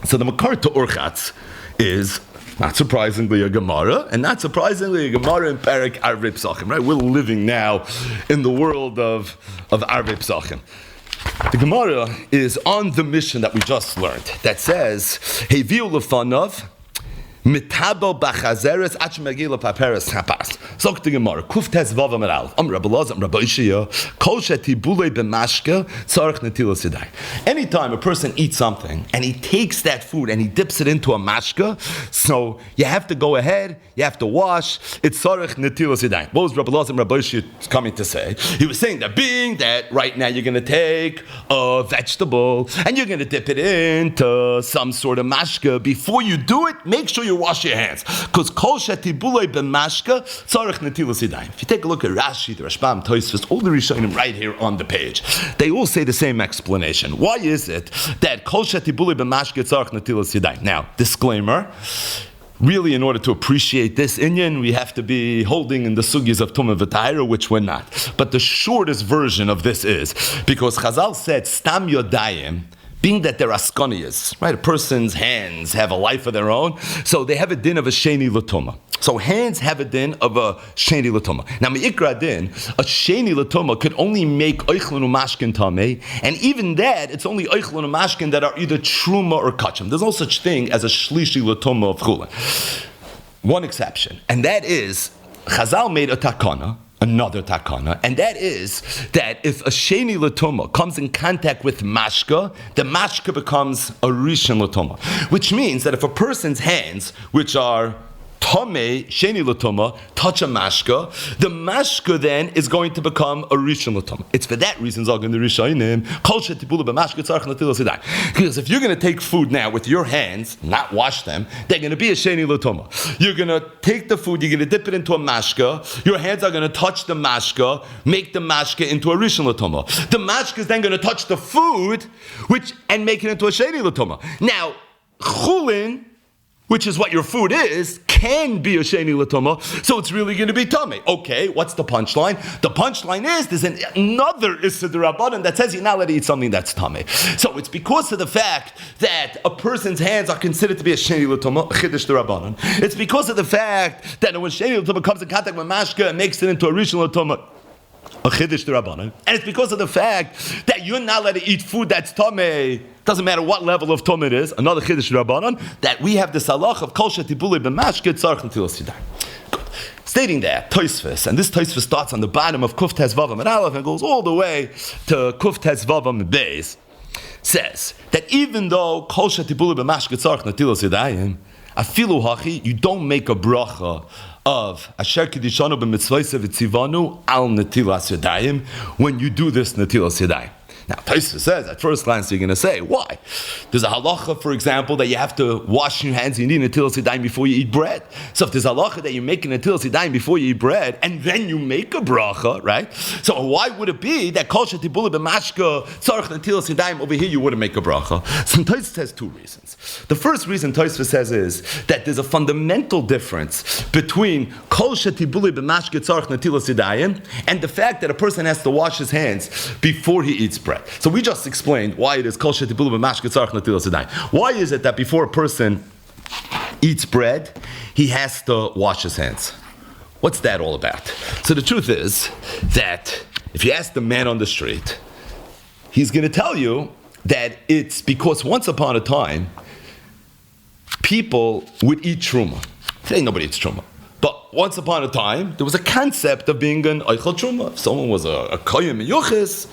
So the makar to Urchatz is, not surprisingly, a Gemara, and not surprisingly, a Gemara in Perek Arvei Psachim, right? We're living now in the world of Arvei Psachim. The Gemara is on the mission that we just learned, that says, Heviu lefanav, Mitabo bachazeres achmegila paperes hapas. So the Gemara kuftes vavam eral. Rabbi Lazar, Rabbi Ishia, kol shetibule b'mashka tzarich netilas yadayim. Anytime a person eats something and he takes that food and he dips it into a mashka, so you have to go ahead, you have to wash. It's tzarich netilas yadayim. What was Rabbi Lazar and Rabbi Ishia coming to say? He was saying that being that right now you're going to take a vegetable and you're going to dip it into some sort of mashka, before you do it, make sure you wash your hands, because kol shetibulei b'mashka tzarich netilas yadayim. If you take a look at Rashi, the Rashbam, Tosfos, all the Rishonim right here on the page, they all say the same explanation. Why is it that kol shetibulei b'mashka tzarich netilas yadayim? Now, disclaimer. Really, in order to appreciate this inyan, we have to be holding in the sugyas of Tumah v'Tahira, which we're not. But the shortest version of this is, because Chazal said, Stam Yodayim, being that they're askoniyas, right? A person's hands have a life of their own, so they have a din of a sheni l'tuma. So hands have a din of a sheni l'tuma. Now, me'ikra din, a sheni l'tuma could only make oichlin u'mashkin tameh, and even that, it's only oichlin u'mashkin that are either truma or kachim. There's no such thing as a shlishi l'tuma of chulin. One exception, and that is Chazal made a takana, another takana, and that is that if a sheni l'tumah comes in contact with mashka, the mashka becomes a rishon l'tumah, which means that if a person's hands, which are Tomei, Sheni L'Tumah, touch a mashka, the mashka then is going to become a rishon l'tumah. It's for that reason, Zog in the Rishonim, because if you're going to take food now with your hands, not wash them, they're going to be a Sheni L'Tumah. You're going to take the food, you're going to dip it into a mashka, your hands are going to touch the mashka, make the mashka into a rishon l'tumah. The mashka is then going to touch the food, and make it into a Sheni L'Tumah. Now, chulin, which is what your food is, can be a sheni l'tumah, so it's really going to be tummy. Okay, what's the punchline? The punchline is there's another issa d'rabbanan that says you're not allowed to eat something that's tummy. So it's because of the fact that a person's hands are considered to be a sheni l'tumah, chiddush d'rabbanan. It's because of the fact that when sheni l'tumah comes in contact with mashka and makes it into a rishon l'tumah, a chiddush d'rabbanan, and it's because of the fact that you're not allowed to eat food that's tummy. Doesn't matter what level of tumah it is. Another chiddush d'rabbanan that we have this halach of kol shetibulei b'mashke tzarich netilas yadayim. Stating that Tosfos, and this Tosfos starts on the bottom of Kuf Tes Vavam and Aleph and goes all the way to Kuf Tes Vavam and Beis, says that even though kol shetibulei b'mashke tzarich netilas yadayim, afilu hachi, you don't make a bracha of Asher Kedishanu b'mitzvayse v'tzivanu al netilas yadayim when you do this netilas yadayim. Now, Tosfos says, at first glance, you're going to say, why? There's a halacha, for example, that you have to wash your hands, you need netilas yadayim before you eat bread. So if there's a halacha that you're making netilas yadayim before you eat bread, and then you make a bracha, right? So why would it be that kol shetibulei b'mashka tzarich netilas yadayim over here you wouldn't make a bracha? So Tosfos has two reasons. The first reason Tosfos says is that there's a fundamental difference between kol shetibulei b'mashka tzarich netilas yadayim and the fact that a person has to wash his hands before he eats bread. So we just explained why it is kol shetibulei b'mashke tzarich netilas yadayim. Why is it that before a person eats bread, he has to wash his hands? What's that all about? So the truth is that if you ask the man on the street, he's going to tell you that it's because once upon a time, people would eat truma. Today nobody eats truma. But once upon a time, there was a concept of being an oichel truma. If someone was a koyim in yuchis,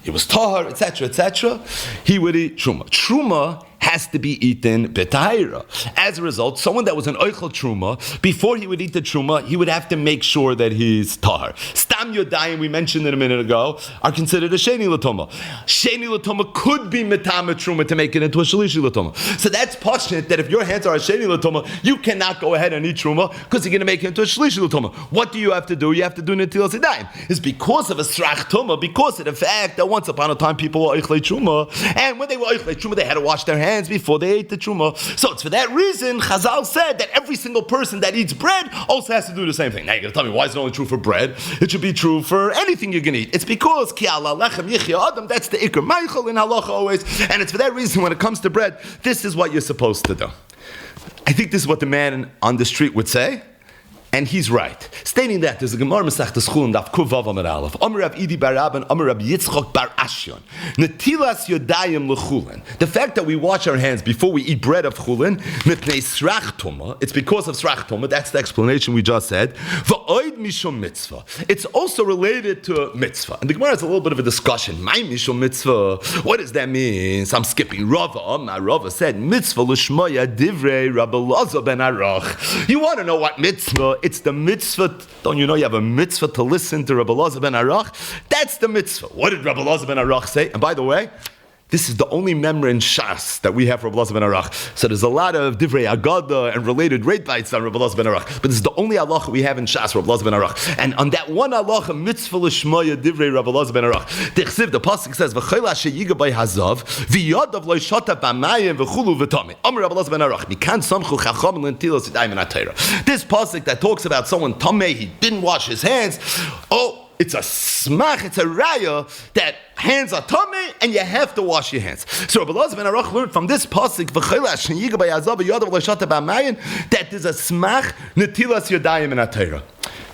he was tahar, etc., he would eat truma. Truma has to be eaten b'tahira. As a result, someone that was an oichel truma, before he would eat the truma, he would have to make sure that he's tahar. Stam yodayim, we mentioned it a minute ago, are considered a sheni l'tumah. Sheni l'tumah could be metama truma to make it into a shalishi l'tumah. So that's passionate that if your hands are a sheni l'tumah, you cannot go ahead and eat truma because you're going to make it into a shalishi l'tumah. What do you have to do? You have to do netilas yadayim. It's because of a srach tumah, because of the fact that once upon a time people were oichlei truma, and when they were oichlei truma, they had to wash their hands before they ate the truma. So it's for that reason Chazal said that every single person that eats bread also has to do the same thing. Now you're going to tell me, why is it only true for bread? It should be true for anything you're going to eat. It's because ki ala lechem yichya adam, that's the ikar meichel in halacha always, and it's for that reason when it comes to bread, this is what you're supposed to do. I think this is what the man on the street would say. And he's right. Stating that, there's a Gemara Masechtas Chulin Daf Kuv Vav Amar Aleph. Amar Rav Idi bar Rabban, Amar Rav Yitzchok bar Ashyon. Netilas yodayim lechulin. The fact that we wash our hands before we eat bread of chulin, mitnei srach tuma. It's because of srach tuma. That's the explanation we just said. Va'oid mishum mitzvah. It's also related to mitzvah. And the Gemara has a little bit of a discussion. My mishum mitzvah. What does that mean? So I'm skipping Rava. My Rava said mitzvah l'shmoya divrei Rabbi Elazar ben Arach. You want to know what mitzvah? It's the mitzvah. Don't you know you have a mitzvah to listen to Rabbi Elazar ben Arach? That's the mitzvah. What did Rabbi Elazar ben Arach say? And by the way, this is the only memory in Shas that we have for Rabbi Elazar ben Arach. So there's a lot of divrei Haggadah and related rate bites on Rabbi Elazar ben Arach. But this is the only halacha we have in Shas for Rabbi Elazar ben Arach. And on that one halacha, mitzvah l'shmoya divrei Rabbi Elazar ben Arach. The pasuk says, "V'chol asher yiga by hazav, v'yadav lo yishata b'mayim v'chulu v'tamid." Amar Rabbi Elazar ben Arach, mikan samchu chacham l'ntilas yadayim v'natayra. This pasuk that talks about someone tamei, he didn't wash his hands. Oh, it's a smach, it's a raya that hands are tummy, and you have to wash your hands. So Rabbi Elazar ben Aruch learned from this pasuk that there's a smach netilas yadayim in Torah.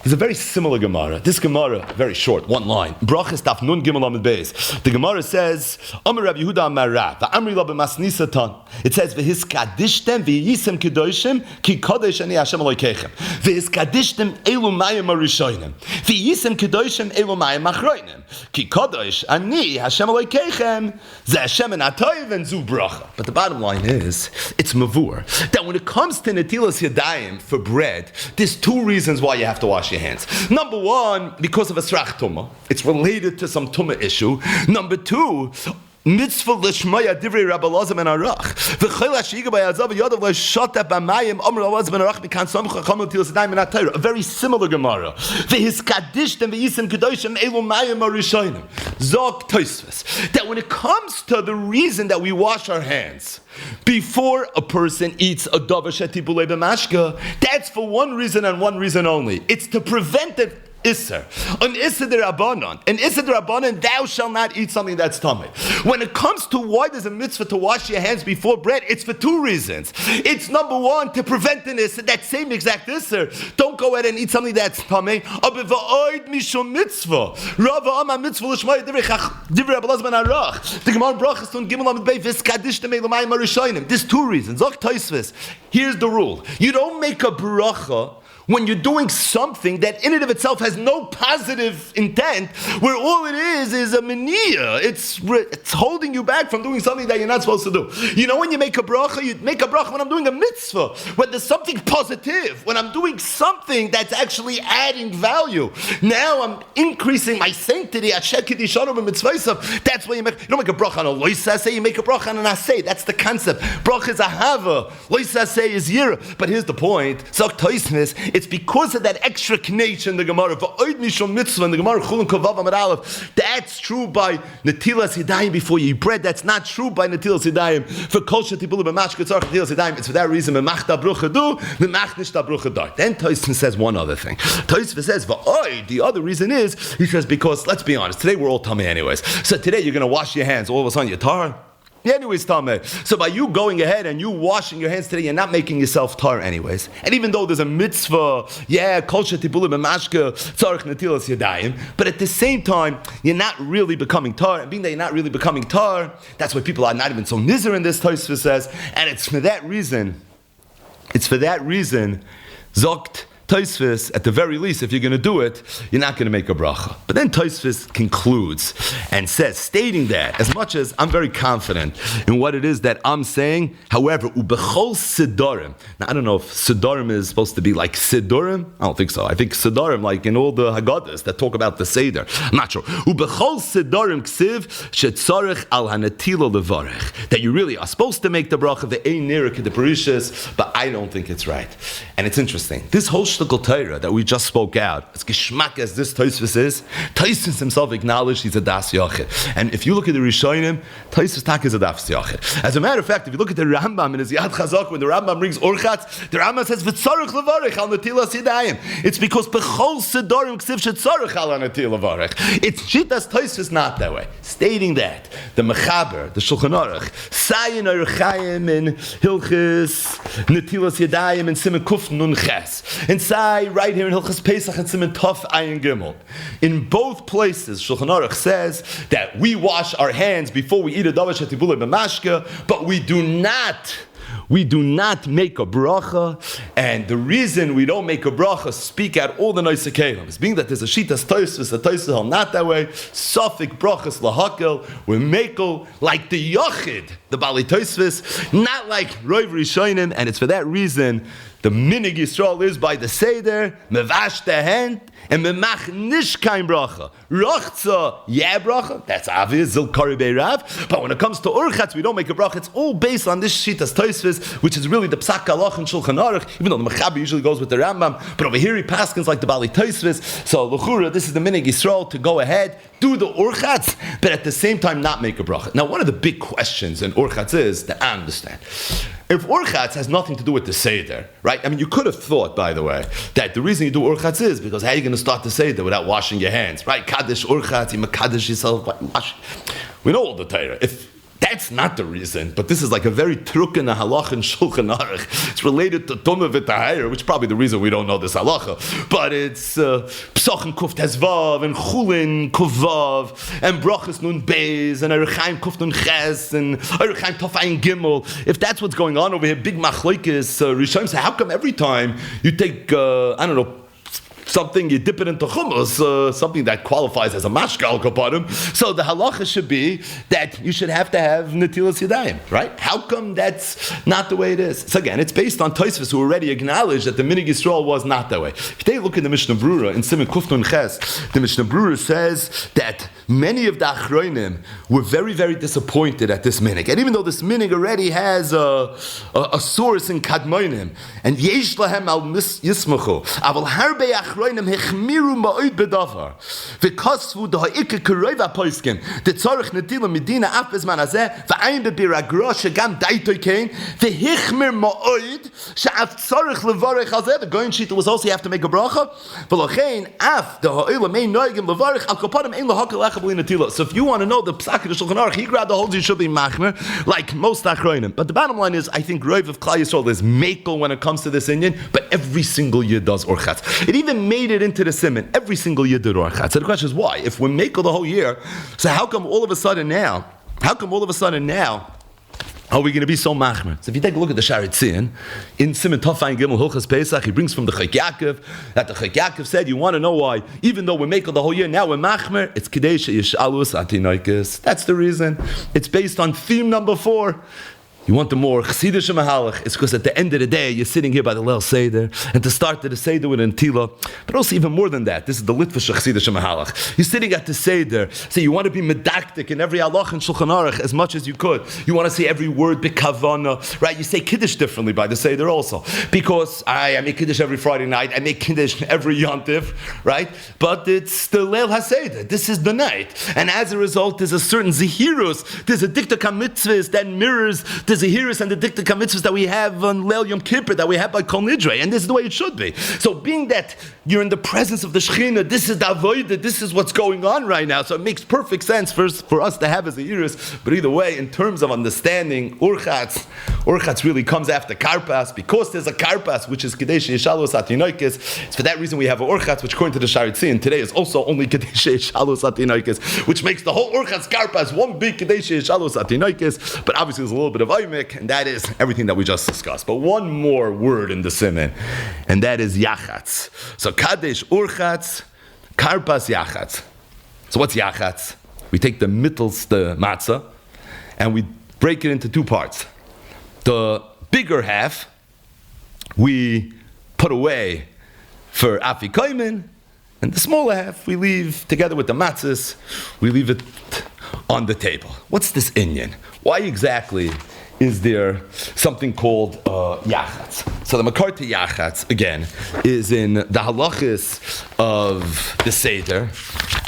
It's a very similar Gemara. This Gemara, very short, one line. Brachas daf nun gimel amid beis. The Gemara says, Amar Rabbi Yehuda Amar Rav, va'amri lo b'masnisatan. It says, v'hiskadishtem v'yisem kedoshim ki kodesh ani Hashem Elokeichem. V'hiskadishtem elu mayim arishonim. V'yisem kedoshim elu mayim achroinim. Ki kodesh ani Hashem Elokeichem. Ze Hashem en atoiv and zu bracha. But the bottom line is, it's mavur. That when it comes to netilas yadayim for bread, there's two reasons why you have to wash your hands. Number one, because of a srach tumah. It's related to some tumah issue. Number two, mitzvah l'shmaya divrei Rabbi Elazar ben Aruch. V'chol ha'shiga b'yazav yadav l'shota b'mayim Amar Elazar ben Aruch b'kan som chacham l'tilas yadayim in Torah. A very similar Gemara. V'hiskadishtem v'yisem kedoshim elu mayim arishonim. Zog Tosfos. That when it comes to the reason that we wash our hands before a person eats a davar shetibulei b'mashka, that's for one reason and one reason only. It's to prevent it. Isser. An Isser d'Rabbanan. An Isser d'Rabbanan, thou shalt not eat something that's tummy. When it comes to why there's a mitzvah to wash your hands before bread, it's for two reasons. It's number one, to prevent an Isser, that same exact Isser. Don't go ahead and eat something that's tummy. Abiva'oid mishum mitzvah. Rava ama mitzvah l'shmai divrei Rabbi Elazar ben Aruch. The Gemara brachas tun gimel amid bei v'skadishtem elomayim arishonim. There's two reasons. Zok Tosfos. Here's the rule. You don't make a bracha when you're doing something that in and of itself has no positive intent, where all it is a mania. It's holding you back from doing something that you're not supposed to do. You know, when you make a bracha when I'm doing a mitzvah, when there's something positive, when I'm doing something that's actually adding value. Now I'm increasing my sanctity. That's why you don't make a bracha on a loisaseh, you make a bracha on an aseh. That's the concept. Bracha is a hava, loisaseh is yira. But here's the point. Zok Tosfos. It's because of that extra knach in the Gemara. V'oid mishum mitzvah in the Gemara Chulin Kavav Amar Aleph. That's true by netilas yadayim before you eat bread. That's not true by netilas yadayim for kol shetibulu b'mashka tzarich netilas yadayim. It's for that reason memachta brucha do, memach nishta brucha dar. Then Tosfos says one other thing. Tosfos says v'oid. The other reason is he says because let's be honest. Today we're all tummy anyways. So today you're going to wash your hands. All of a sudden you're tar. Anyways, Tameh. So by you going ahead and you washing your hands today, you're not making yourself tar anyways. And even though there's a mitzvah, kol shetibulu b'mashka tzarich netilas yadayim, but at the same time, you're not really becoming tar. And being that you're not really becoming tar, that's why people are not even so nizer in this, Tosfos says. And it's for that reason, zokt Tosfos, at the very least, if you're going to do it, you're not going to make a bracha. But then Tosfos concludes and says, stating that, as much as I'm very confident in what it is that I'm saying, however, ubechol sedarim. Now, I don't know if sedarim is supposed to be like sedurim. I don't think so. I think sedarim, like in all the Haggadahs that talk about the Seder. I'm not sure. Ubechol sedarim ksiv shetzarech al hanetila levarech. That you really are supposed to make the bracha, the ein nira the parishas, but I don't think it's right. And it's interesting. This whole shtickle Torah that we just spoke out, as geschmack as this Tosfos is, Tosfos himself acknowledged he's a das yachid. And if you look at the Rishonim, Tosfos tak is a das yachid. As a matter of fact, if you look at the Rambam in his Yad Chazak, when the Rambam brings Orchatz, the Rambam says v'tzarich levarich al netilas yadayim. It's because bechol sedarim ksiv shetzarich al netilas levarich. It's shitas Tosfos not that way. Stating that the Mechaber, the Shulchan Aruch, Sayin Archayim in Hilchis netilas yadayim and Siman Kuf Nun Ches. And Sai, right here in Hilchas Pesach and Siman Tov Ayin Gimel. In both places, Shulchan Aruch says that we wash our hands before we eat a davar shetibulei b'mashka, but we do not make a bracha, and the reason we don't make a bracha, speak out all the nice kelim, being that there's a shitas Tosfos, a Tosfos not that way, Safik brachas lahakel, we're makel like the Yachid, the Bali Tosfos, not like Roiv Rishonim, and it's for that reason the minig Yisrael is by the Seder, mevash the hand, and memach nish kain bracha. Rochza, bracha, that's obvious, zil kari beirav. But when it comes to Orchatz, we don't make a bracha. It's all based on this shitas Tosfos, which is really the psak halach and Shulchan Aruch, even though the Mechaber usually goes with the Rambam. But over here he paskins like the Bali Tosfos. So l'chura, this is the minig Yisrael to go ahead, do the Orchatz, but at the same time not make a bracha. Now, one of the big questions in Orchatz is that I understand. if Urchatz has nothing to do with the Seder, right? I mean, you could have thought, by the way, that the reason you do Urchatz is because how are you going to start the Seder without washing your hands, right? Kaddish Urchatz, you Makaddish yourself. We know all the Torah. If that's not the reason, but this is like a very truk in the halach and shulchan aruch. It's related to tumah v'tahira, which is probably the reason we don't know this halacha. But it's psachim kuf tezvav and chulin kuvav and brachas nun beis and erechaim kuf nun ches and erechaim tofayin gimel. If that's what's going on over here, big machlokes rishonim say, how come every time you take I don't know, something, you dip it into hummus, something that qualifies as a mashka al kapanim. So the halacha should be that you should have to have netilas yadayim, right? How come that's not the way it is? So again, it's based on Tosfos, who already acknowledged that the Minig Yisrael was not that way. If they look in the Mishnah Brura, in Siman Kuf Nun Ches, the Mishnah Brura says that many of the Achronim were very, very disappointed at this Minig. And even though this Minig already has a source in Kadmoinim, and Yesh Lahem al Yismachu, Aval Harbe Achronim hechmiru ma'od bedavar v'kosvu d'ha'ike k'roiva poiskim d'tzorich netila medina af bezman hazeh v'ayin bebiragra shegam daitoi kein v'hechmir ma'od she'af tzorich levarech hazeh. The Goyen Shita was also, you have to make a bracha v'lochein af d'ha'olam mein noigim levarech al kopanim ein lahakal echabli netila. So if you want to know the psak of the Shulchan Aruch, he grabbed the whole, you should be machmer like most achronim. But the bottom line is, I think Roiv of Klal Yisrael is makel when it comes to this Indian, but every single year does orchatz. It even made it into the Siman. Every single year did orchatz. So the question is, why? If we're makel the whole year, so how come all of a sudden now are we going to be so machmer? So if you take a look at the Sharitzin, in Siman Tofayin Gimel Hilchas Pesach, he brings from the Chok Yaakov, that the Chok Yaakov said, you want to know why, even though we're makel the whole year, now we're machmer, it's Kedei She'yishalus Atinoikis. That's the reason. It's based on theme number 4. You want the more Chassidish Mahalach, it's because at the end of the day, you're sitting here by the Leil Seder, and to start the Seder with an Tila, but also even more than that, this is the Litvish Chassidish Mahalach. You're sitting at the Seder, so you want to be medactic in every halach and Shulchan Aruch as much as you could. You want to say every word b'kavana, right? You say Kiddush differently by the Seder also, because I make Kiddush every Friday night, I make Kiddush every Yontif, right? But it's the Leil HaSeder, this is the night, and as a result, there's a certain Zehirus, there's a Dikta Mitzvahs that mirrors the Zehirus and the Dikta Mitzvahs that we have on Leil Yom Kippur, that we have by Kol Nidre, and this is the way it should be. So being that you're in the presence of the Shekhinah, this is the Avodah, this is what's going on right now, so it makes perfect sense for us to have a Zehirus, but either way, in terms of understanding, Urchatz really comes after Karpas, because there's a Karpas, which is Kedei She'yishalus Atinoikis. It's for that reason we have a Urchatz, which according to the Sharitzin, today is also only Kedei She'yishalus Atinoikis, which makes the whole Urchatz Karpas one big Kedei She'yishalus Atinoikis, but obviously there's a little bit of and that is everything that we just discussed. But one more word in the Siman, and that is Yachatz. So Kadesh Urchatz, Karpas Yachatz. So what's Yachatz? We take the mittels, the matzah, and we break it into 2 parts. The bigger half we put away for Afikoimen, and the smaller half we leave together with the matzahs, we leave it on the table. What's this inyan? Why exactly is there something called Yachatz? So the makar to Yachatz, again, is in the halachis of the Seder.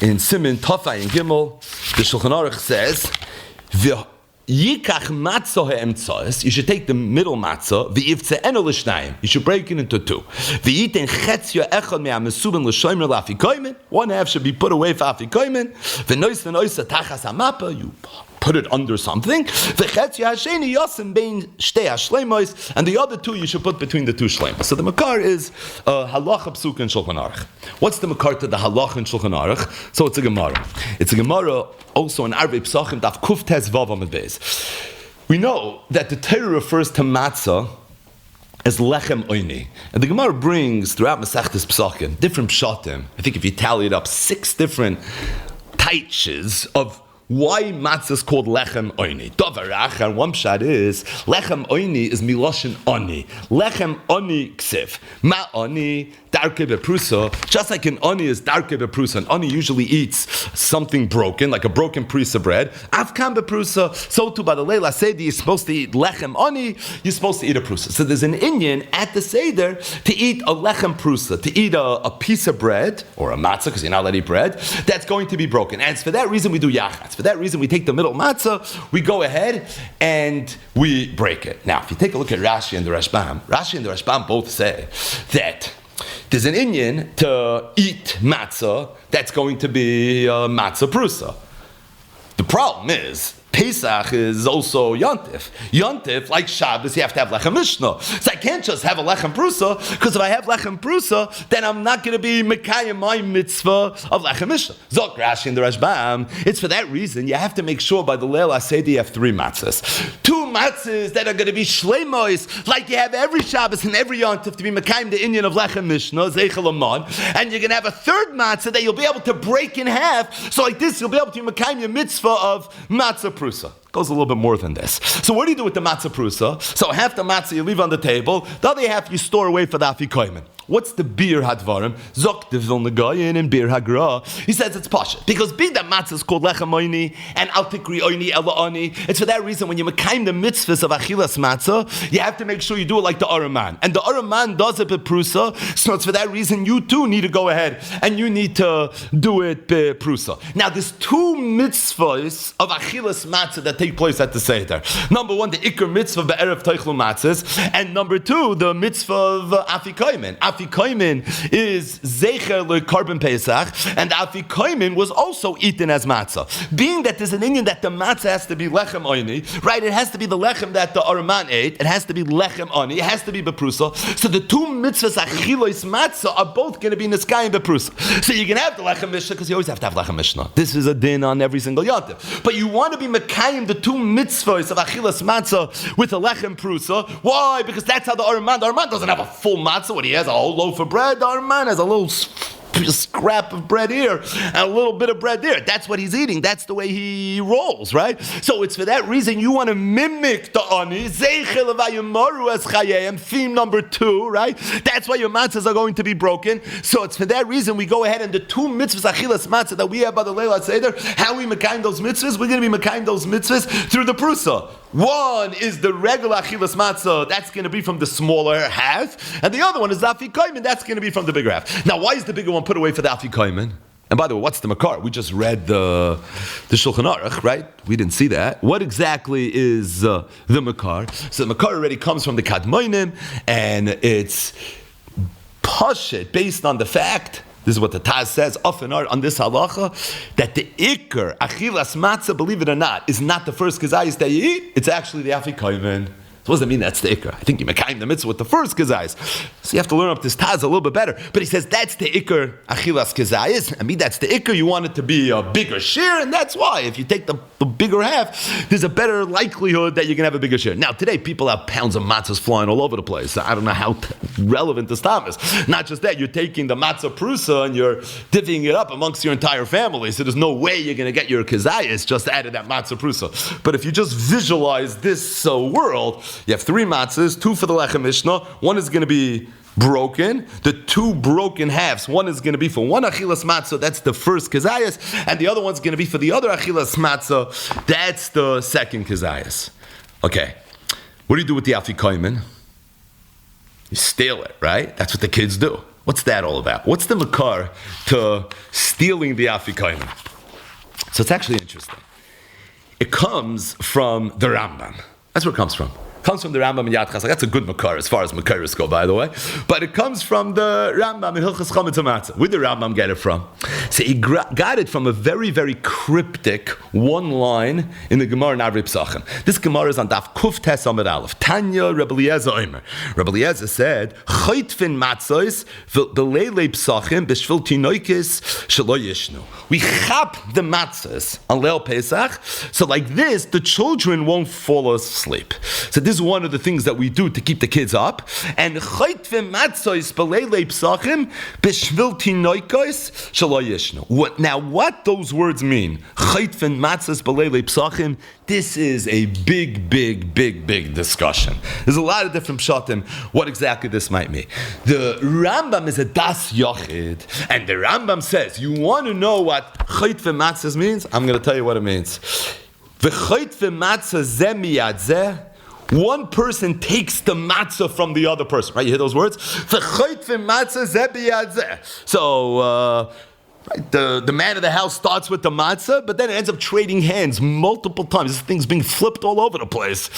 In Siman Tafai and Gimel, the Shulchan Aruch says, Yikach matzah ha'emtzos, you should take the middle matzah, v'yivtze'enu l'shnayim, you should break it into 2. V'yiten chetzya echad me'amesubin l'shomer l'afikoimen, 1/2 should be put away for afikoimen, v'nois v'noisa tachas ha'mapa, you put it under something, v'chetzya ha'sheni yosim bein shtei ha'shleimos, and the other 2 you should put between the 2 shleimos. So the makar is halacha psuka in Shulchan Aruch. What's the makar to the halacha in Shulchan Aruch? So it's a Gemara. It's a Gemara also in Arvei Psachim, Daf Kuf Tes Vav Amud Beis. We know that the Torah refers to matzah as lechem oini. And the Gemara brings throughout Masechtas Psachim different pshatim. I think if you tally it up, 6 different taiches of why matzah is called lechem oini. Davarach, and one pshat is lechem oini is miloshin oni. Lechem oni ksiv. Ma oni darke beprusa, just like an ani is darke beprusa. An ani usually eats something broken, like a broken prusa bread. Afkan beprusa, so too by the Leila Seder, you're supposed to eat lechem ani, you're supposed to eat a prusa. So there's an Inyan at the Seder to eat a lechem prusa, to eat a piece of bread, or a matzah, because you're not allowed to eat bread, that's going to be broken. And it's for that reason we do yachatz. For that reason we take the middle matzah, we go ahead and we break it. Now, if you take a look at Rashi and the Rashbam both say that there's an Inyan to eat matzah that's going to be matzah prusa. The problem is, Pesach is also Yontif. Yontif, like Shabbos, you have to have Lechem Mishnah. So I can't just have a Lechem Prusa, because if I have Lechem Prusa, then I'm not going to be Mekayim my mitzvah of Lechem Mishnah. Zok Rashi and the Rashbam, it's for that reason you have to make sure by the Leil HaSeder you have 3 matzahs. 2 matzahs that are going to be Shleimois, like you have every Shabbos and every Yontif to be Mekayim the Inyan of Lechem Mishnah, Zeichel Amon, and you're going to have a 3rd matzah that you'll be able to break in half, so like this you'll be able to be Mekayim your mitzvah of Matzah Prusa. Goes a little bit more than this. So what do you do with the matzah prusa? So half the matzah you leave on the table, the other half you store away for the afikoymen. What's the bir hadvarim? Zok de Vilna Gaon and bir hagra. He says it's pasha because being that matzah is called lechem oini and al tikri oini ela oni. It's for that reason when you mekayim the mitzvahs of achilas matzah, you have to make sure you do it like the Araman, and the Araman does it beprusa. So it's for that reason you too need to go ahead and you need to do it beprusa. Now there's 2 mitzvahs of achilas matzah that take place at the Seder. Number 1, the ikar mitzvah be'erev teichlu matzahs, and number 2, the mitzvah of afikoymen. Afikoymen is zecher lekarban Pesach, and afikoymen was also eaten as matzah. Being that there's an Indian that the matzah has to be lechem oini, right? It has to be the lechem that the Araman ate. It has to be lechem oni. It has to be beprusa. So the 2 mitzvahs achilos matzah are both going to be niskayim beprusa. So you can have the lechem mishnah because you always have to have lechem mishnah. This is a din on every single yontif. But you want to be mekayim the 2 mitzvahs of achilas matzah with a lechem prusa. Why? Because that's how the Araman doesn't have a full matzah. What he has a whole loaf of bread. The Araman has a little scrap of bread here and a little bit of bread there. That's what he's eating. That's the way he rolls, right? So it's for that reason you want to mimic the ani. Theme number 2, right? That's why your matzahs are going to be broken. So it's for that reason we go ahead and the 2 mitzvahs achilas matzah that we have by the Leil HaSeder, how we mekayim those mitzvahs? We're going to be mekayim those mitzvahs through the prusa. One is the regular achilas matzah, that's going to be from the smaller half, and the other one is the afikoymen, that's going to be from the bigger half. Now, why is the bigger one put away for the afikoymen? And by the way, what's the makar? We just read the Shulchan Aruch, right? We didn't see that. What exactly is the makar? So the makar already comes from the kadmonim, and it's pashit based on the fact. This is what the Taz says, often on this halacha, that the ikar, achilas matzah, believe it or not, is not the first kazayis that you eat, it's actually the afikoymen. So what does that mean that's the ikar? I think you mekayim the mitzvah with the first kazayis. So you have to learn up this Taz a little bit better. But he says that's the ikar achilas kazayis. I mean, that's the ikar. You want it to be a bigger share, and that's why. If you take the bigger half, there's a better likelihood that you're going to have a bigger share. Now, today, people have pounds of matzahs flying all over the place. I don't know how relevant this time is. Not just that, you're taking the matzah prusa and you're divvying it up amongst your entire family. So there's no way you're going to get your kazayis just out of that matzah prusa. But if you just visualize this world, you have 3 matzahs, 2 for the lechem mishnah. 1 is going to be broken. The 2 broken halves, 1 is going to be for 1 achilas matzah, that's the first kazayas, and the other one's going to be for the other achilas matzah, that's the second kazayas. Okay, what do you do with the afikoymen? You steal it, right? That's what the kids do. What's that all about? What's the makar to stealing the afikoymen? So it's actually interesting. It comes from the Rambam. That's where it comes from. It comes from the Rambam in Yad Chasach. That's a good makar as far as makaris go, by the way. But it comes from the Rambam in Hilchas Chametz HaMatzah. Where did the Rambam get it from? So he got it from a very, very cryptic 1 line in the Gemara in Arvei Pesachim. This Gemara is on Daf Kuf Tes Amud Aleph. Tanya Rebbe Eliezer Omer. Rebbe Eliezer said, "Chaytfin matzos v'leilei Pesachim b'shvil tinoikis shelo yishnu." We chap the matzos on Leil Pesach, so like this, the children won't fall asleep. So this is one of the things that we do to keep the kids up. And chaytve matzos b'leilei psachim b'shvil tinoikos shelo yishnu. Now, what those words mean, chaytve matzos b'leilei psachim, this is a big discussion. There's a lot of different pshatim what exactly this might mean. The Rambam is a das yochid, and the Rambam says, you want to know what chaytve matzos means? I'm going to tell you what it means. V'chaytve matzah zeh miyad zeh. One person takes the matzah from the other person. Right? You hear those words? V'chaytve matzah zeh miyad zeh. So, right, the man of the house starts with the matzah, but then it ends up trading hands multiple times. This thing's being flipped all over the place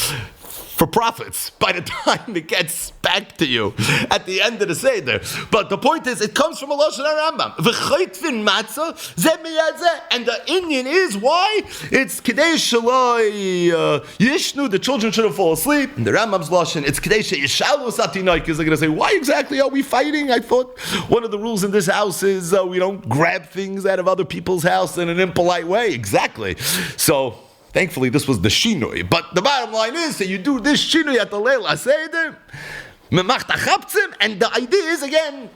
for profits by the time it gets back to you at the end of the Seder. But the point is, it comes from a Lashon HaRambam. V'chaytvin matzah zeh miyad zeh. And the Indian is, why? It's Kedei Shaloi Yishnu, the children shouldn't fall asleep. And the Rambam's Lashon, it's Kedei Yishalu Satinaik, because they're going to say, why exactly are we fighting? I thought one of the rules in this house is we don't grab things out of other people's house in an impolite way. Exactly. So, thankfully, this was the shinui. But the bottom line is that you do this shinui at the Leil HaSeder, and the idea is, again,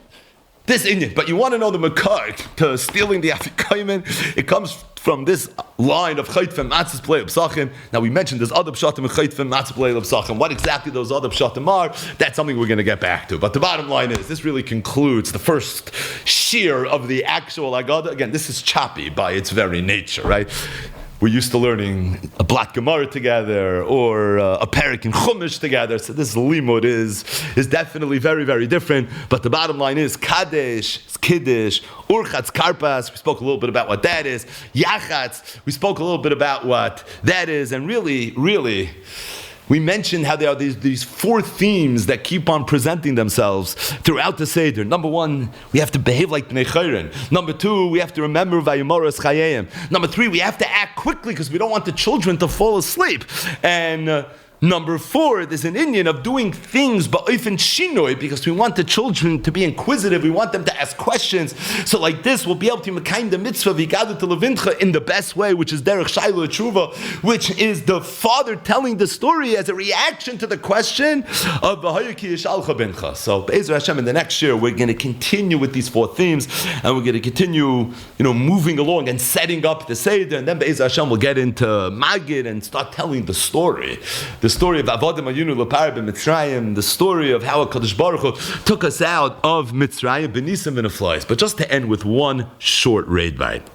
this Indian. But you want to know the makar to stealing the Afikaimen. It comes from this line of Chaytve Matzos B'leilei Psachim. Now, we mentioned there's other pshatim in Chaytve Matzos B'leilei Psachim. What exactly those other pshatim are, that's something we're going to get back to. But the bottom line is, this really concludes the first shear of the actual Haggadah. Again, this is choppy by its very nature, right? We're used to learning a Blat Gemara together or a Perek in Chumash together. So this limud is definitely very different. But the bottom line is Kadesh, Kiddush, Urchatz Karpas. We spoke a little bit about what that is. Yachatz. We spoke a little bit about what that is. And really, we mentioned how there are these four themes that keep on presenting themselves throughout the Seder. Number one, we have to behave like Bnei Chayrin. Number two, we have to remember Vayomoros Chayayim. Number three, we have to act quickly because we don't want the children to fall asleep. And number four, there's an Indian of doing things ba'ofen shinoi, because we want the children to be inquisitive. We want them to ask questions. So like this, we'll be able to mekayim the mitzvah v'igadu to levincha in the best way, which is derech shayla tshuva, which is the father telling the story as a reaction to the question of v'hayuki yishalcha bincha. So Be'ezer Hashem, in the next year, we're going to continue with these four themes, and we're going to continue, moving along and setting up the Seder, and then Be'ezer Hashem will get into Magid and start telling the story. The story of Avodim Ayunu L'Par b'Mitzrayim, the story of how HaKadosh Baruch Hu took us out of Mitzrayim, b'nisim and aflois. But just to end with one short raid bite.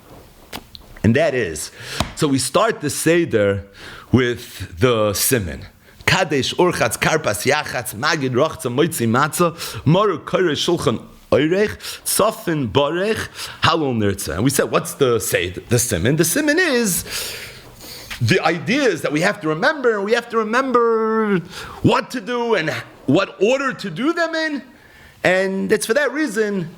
And that is, so we start the Seder with the Siman. Kadesh, Urchatz, Karpas, Yachatz, Magid, Rochza, Moitzi, Matzah, Moru, Koresh, Shulchan, Oirech, Sofin, Borech, Halol Nirtza. And we said, what's the Seder? The Siman? The Siman is the ideas that we have to remember, and we have to remember what to do and what order to do them in. And it's for that reason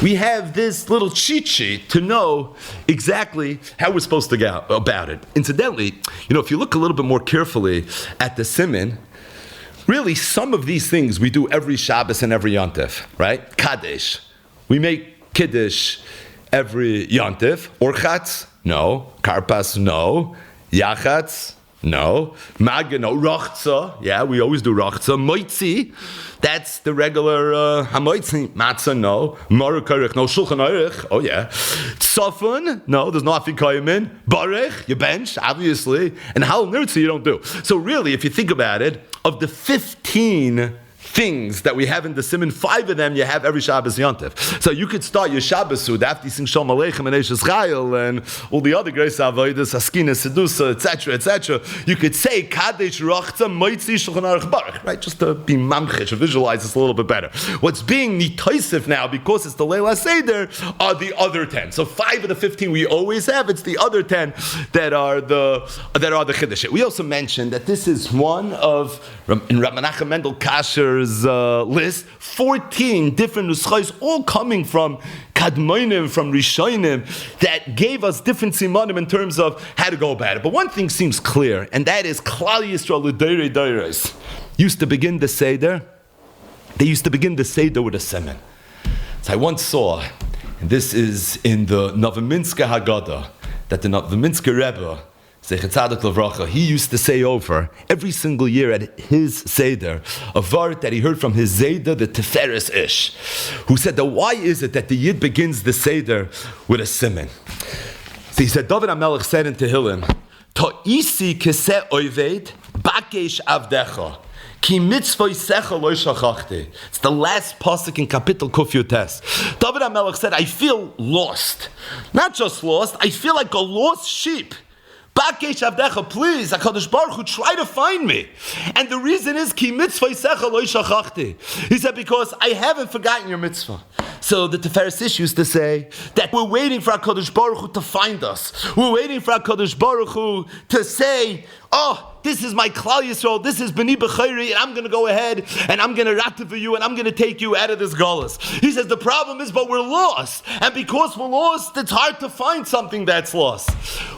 we have this little cheat sheet to know exactly how we're supposed to go about it. Incidentally, if you look a little bit more carefully at the Siman, really some of these things we do every Shabbos and every Yontif, right? Kadesh. We make Kiddush every Yontif. Orchatz? No. Karpas? No. Yachatz? No. Magid? No. Rochza? Yeah, we always do Rochza. Moitzi? That's the regular Hamoitzi. Matzah? No. Moru Karech? No. Shulchan Aruch? Oh yeah. Tzafun? No, there's no Afikoyim. Barech? You bench, obviously. And Hal Nirtzi you don't do. So really, if you think about it, of the 15 things that we have in the Siman, 5 of them you have every Shabbos Yontif. So you could start your Shabbos Sud after you sing Shalom Aleichem and Eishes Chayil and all the other grace avodas, Haskina, Sedusa, etc. You could say Kadesh Rochza Moitzi Shulchan Aruch Baruch, right? Just to be mamchish, to visualize this a little bit better. What's being nitoisif now, because it's the Leil HaSeder, are the other 10. So 5 of the 15 we always have. It's the other 10 that are the Chiddush. We also mentioned that this is one of, in Rabbi Menachem Mendel Kasher's list, 14 different nuschos, all coming from Kadmonim, from Rishonim, that gave us different simanim in terms of how to go about it. But one thing seems clear, and that is Klal Yisrael L'Deirei Deiros used to begin the Seder. They used to begin the Seder with a Siman. So I once saw, and this is in the Novominsker Haggadah, that the Novominsker Rebbe Zecher Tzadik Levracha, he used to say over every single year at his Seder a vart that he heard from his Zayda, the Tiferes Ish, who said that why is it that the Yid begins the Seder with a siman? So he said, David HaMelech said in Tehillim, Ta'isi keseh oived, bakesh avdecha. Ki mitzvah yisecha lo shachachti. It's the last pasuk in Kapitel Kuf Yutes. David HaMelech said, I feel lost. Not just lost, I feel like a lost sheep. Bakesh avdecha, please, HaKadosh Baruch Hu, try to find me. And the reason is, Ki mitzvah yisecha lo shachachti. He said, because I haven't forgotten your mitzvah. So the Tiferes Ish used to say that we're waiting for HaKadosh Baruch Hu to find us. We're waiting for HaKadosh Baruch Hu to say, oh, this is my Klal Yisrael, this is B'ni B'chayri, and I'm going to go ahead, and I'm going to ratif for you, and I'm going to take you out of this galus. He says, the problem is, but we're lost. And because we're lost, it's hard to find something that's lost.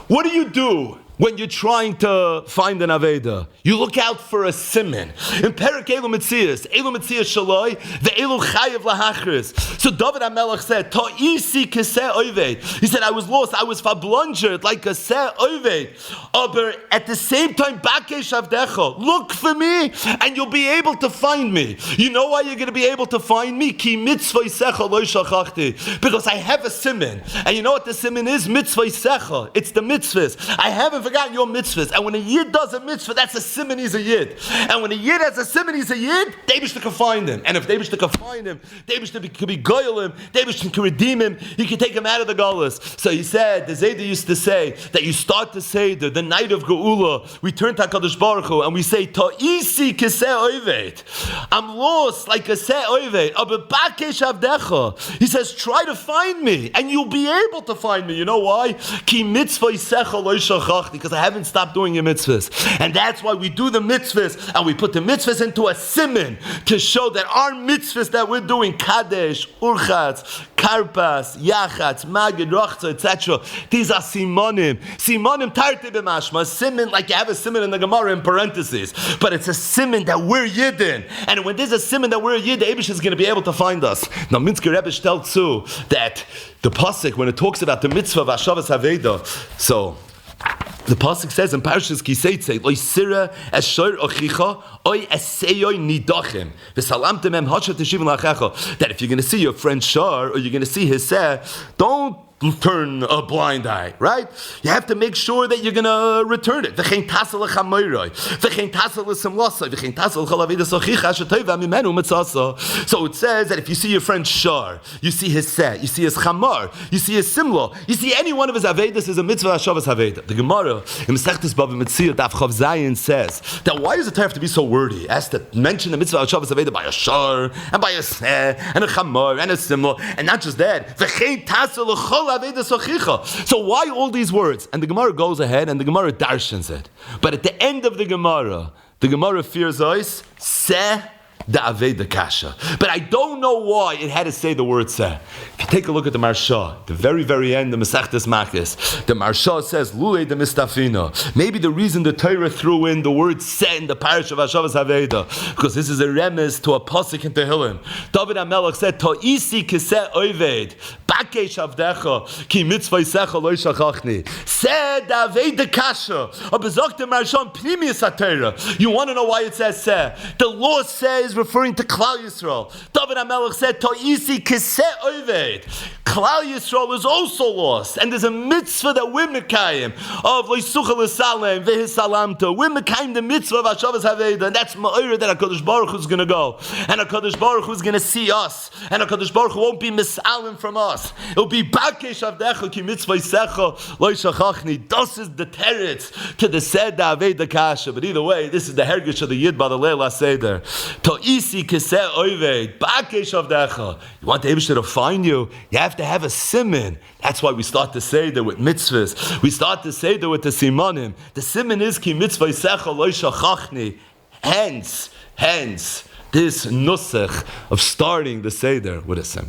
What do you do when you're trying to find an Aveda? You look out for a siman. In Perek Elu Metzias Shaloi, the Elu Chayev Lahachris. So David HaMelech said, Ta'isi keseh oived. He said, I was lost, I was fablungered like a seh oived. But at the same time, Bakesh Avdecha, look for me and you'll be able to find me. You know why you're going to be able to find me? Ki mitzvah yisecha lo shachachti. Because I have a siman. And you know what the siman is? Mitzvah yisecha. It's the mitzvahs. I haven't forgotten your mitzvahs. And when a Yid does a mitzvah, that's a siman, he's a Yid. And when a Yid has a siman, he's a Yid, Deibishter can find him. And if Deibishter can find him, Deibishter can be goyal him, Deibishter can redeem him, he can take him out of the galus. So he said, the Zayda used to say, that you start the Seder, the night of Geula, we turn to HaKadosh Baruch Hu, and we say, Ta'isi keseh oived. I'm lost like a seh oived. Aber bakesh avdecha. He says, try to find me, and you'll be able to find me. You know why? Ki mitzvah yisecha lo shachachti. Because I haven't stopped doing your mitzvahs. And that's why we do the mitzvahs, and we put the mitzvahs into a siman to show that our mitzvahs that we're doing, Kadesh, Urchatz, Karpas, Yachatz, Magid, Rachza, etc. These are Simanim. Simanim tarte b'mashma. Siman, like you have a siman in the Gemara in parentheses. But it's a siman that we're Yidin. And when there's a siman that we're Yid, the Eibush is going to be able to find us. Now, Minsker Rebbe tells too that the pasuk, when it talks about the mitzvah of Hashavas Haveda, so the pasuk says in Parshas Kiseitze, "Lo sira esher ochicha, oy eseyoi nidachim, v'salamtem em hashat teshivim lachecha." That if you're going to see your friend Shar or you're going to see his seh, don't turn a blind eye, right? You have to make sure that you're going to return it. So it says that if you see your friend Shar, you see his seh, you see his chamar, you see his simla, you see any one of his avedas is a mitzvah hashavas aveda. The Gemara in Masechtas Bava Metzia Daf Chav Zayin says that why does the Torah have to be so wordy? It has to mention the mitzvah hashavas aveda by a Shar and by a seh and a chamar and a simla, and not just that. So why all these words? And the Gemara goes ahead and the Gemara darshans it. But at the end of the Gemara fears us, seh the Aveda Kasha. But I don't know why it had to say the word seh. If you take a look at the Marsha, the very, very end, the Masechtas Makis, the Marsha says, Lulei de Mistafina. Maybe the reason the Torah threw in the word seh in the parish of Hashavas Haveda, because this is a remiss to a pasuk in Tehillim. David HaMelech said, Ta'isi keseh oived, bakesh avdecha, ki mitzvah yisecha lo shachachni. Seh the Aveda Kasha. Abezok the Marsha Pnimius HaTorah. You want to know why it says seh? The law says, referring to Klal Yisrael. David HaMelech said, Ta'isi keseh oived. Klal Yisrael is also lost, and there's a mitzvah that we're mekayim of loisucha l'salem vehisalamto. We're mekayim the mitzvah of Hashavas Haveda, and that's ma'ira that HaKadosh Baruch Hu is going to go, and HaKadosh Baruch Hu is going to see us, and HaKadosh Baruch Hu won't be misalim from us. It'll be bakesh avdecha ki mitzvah yisecha lo shachachni. This is the teretz to the Seder Aveda Kasha. But either way, this is the hergish of the Yid by the Leila Seder. Ta'isi keseh oived, bakesh avdecha. You want the Eibush to find you have to have a siman. That's why we start the Seder with mitzvahs. We start the Seder with the Simanim. The siman is ki mitzvah yisecha lo shachachni. Hence, this nusach of starting the Seder with a siman.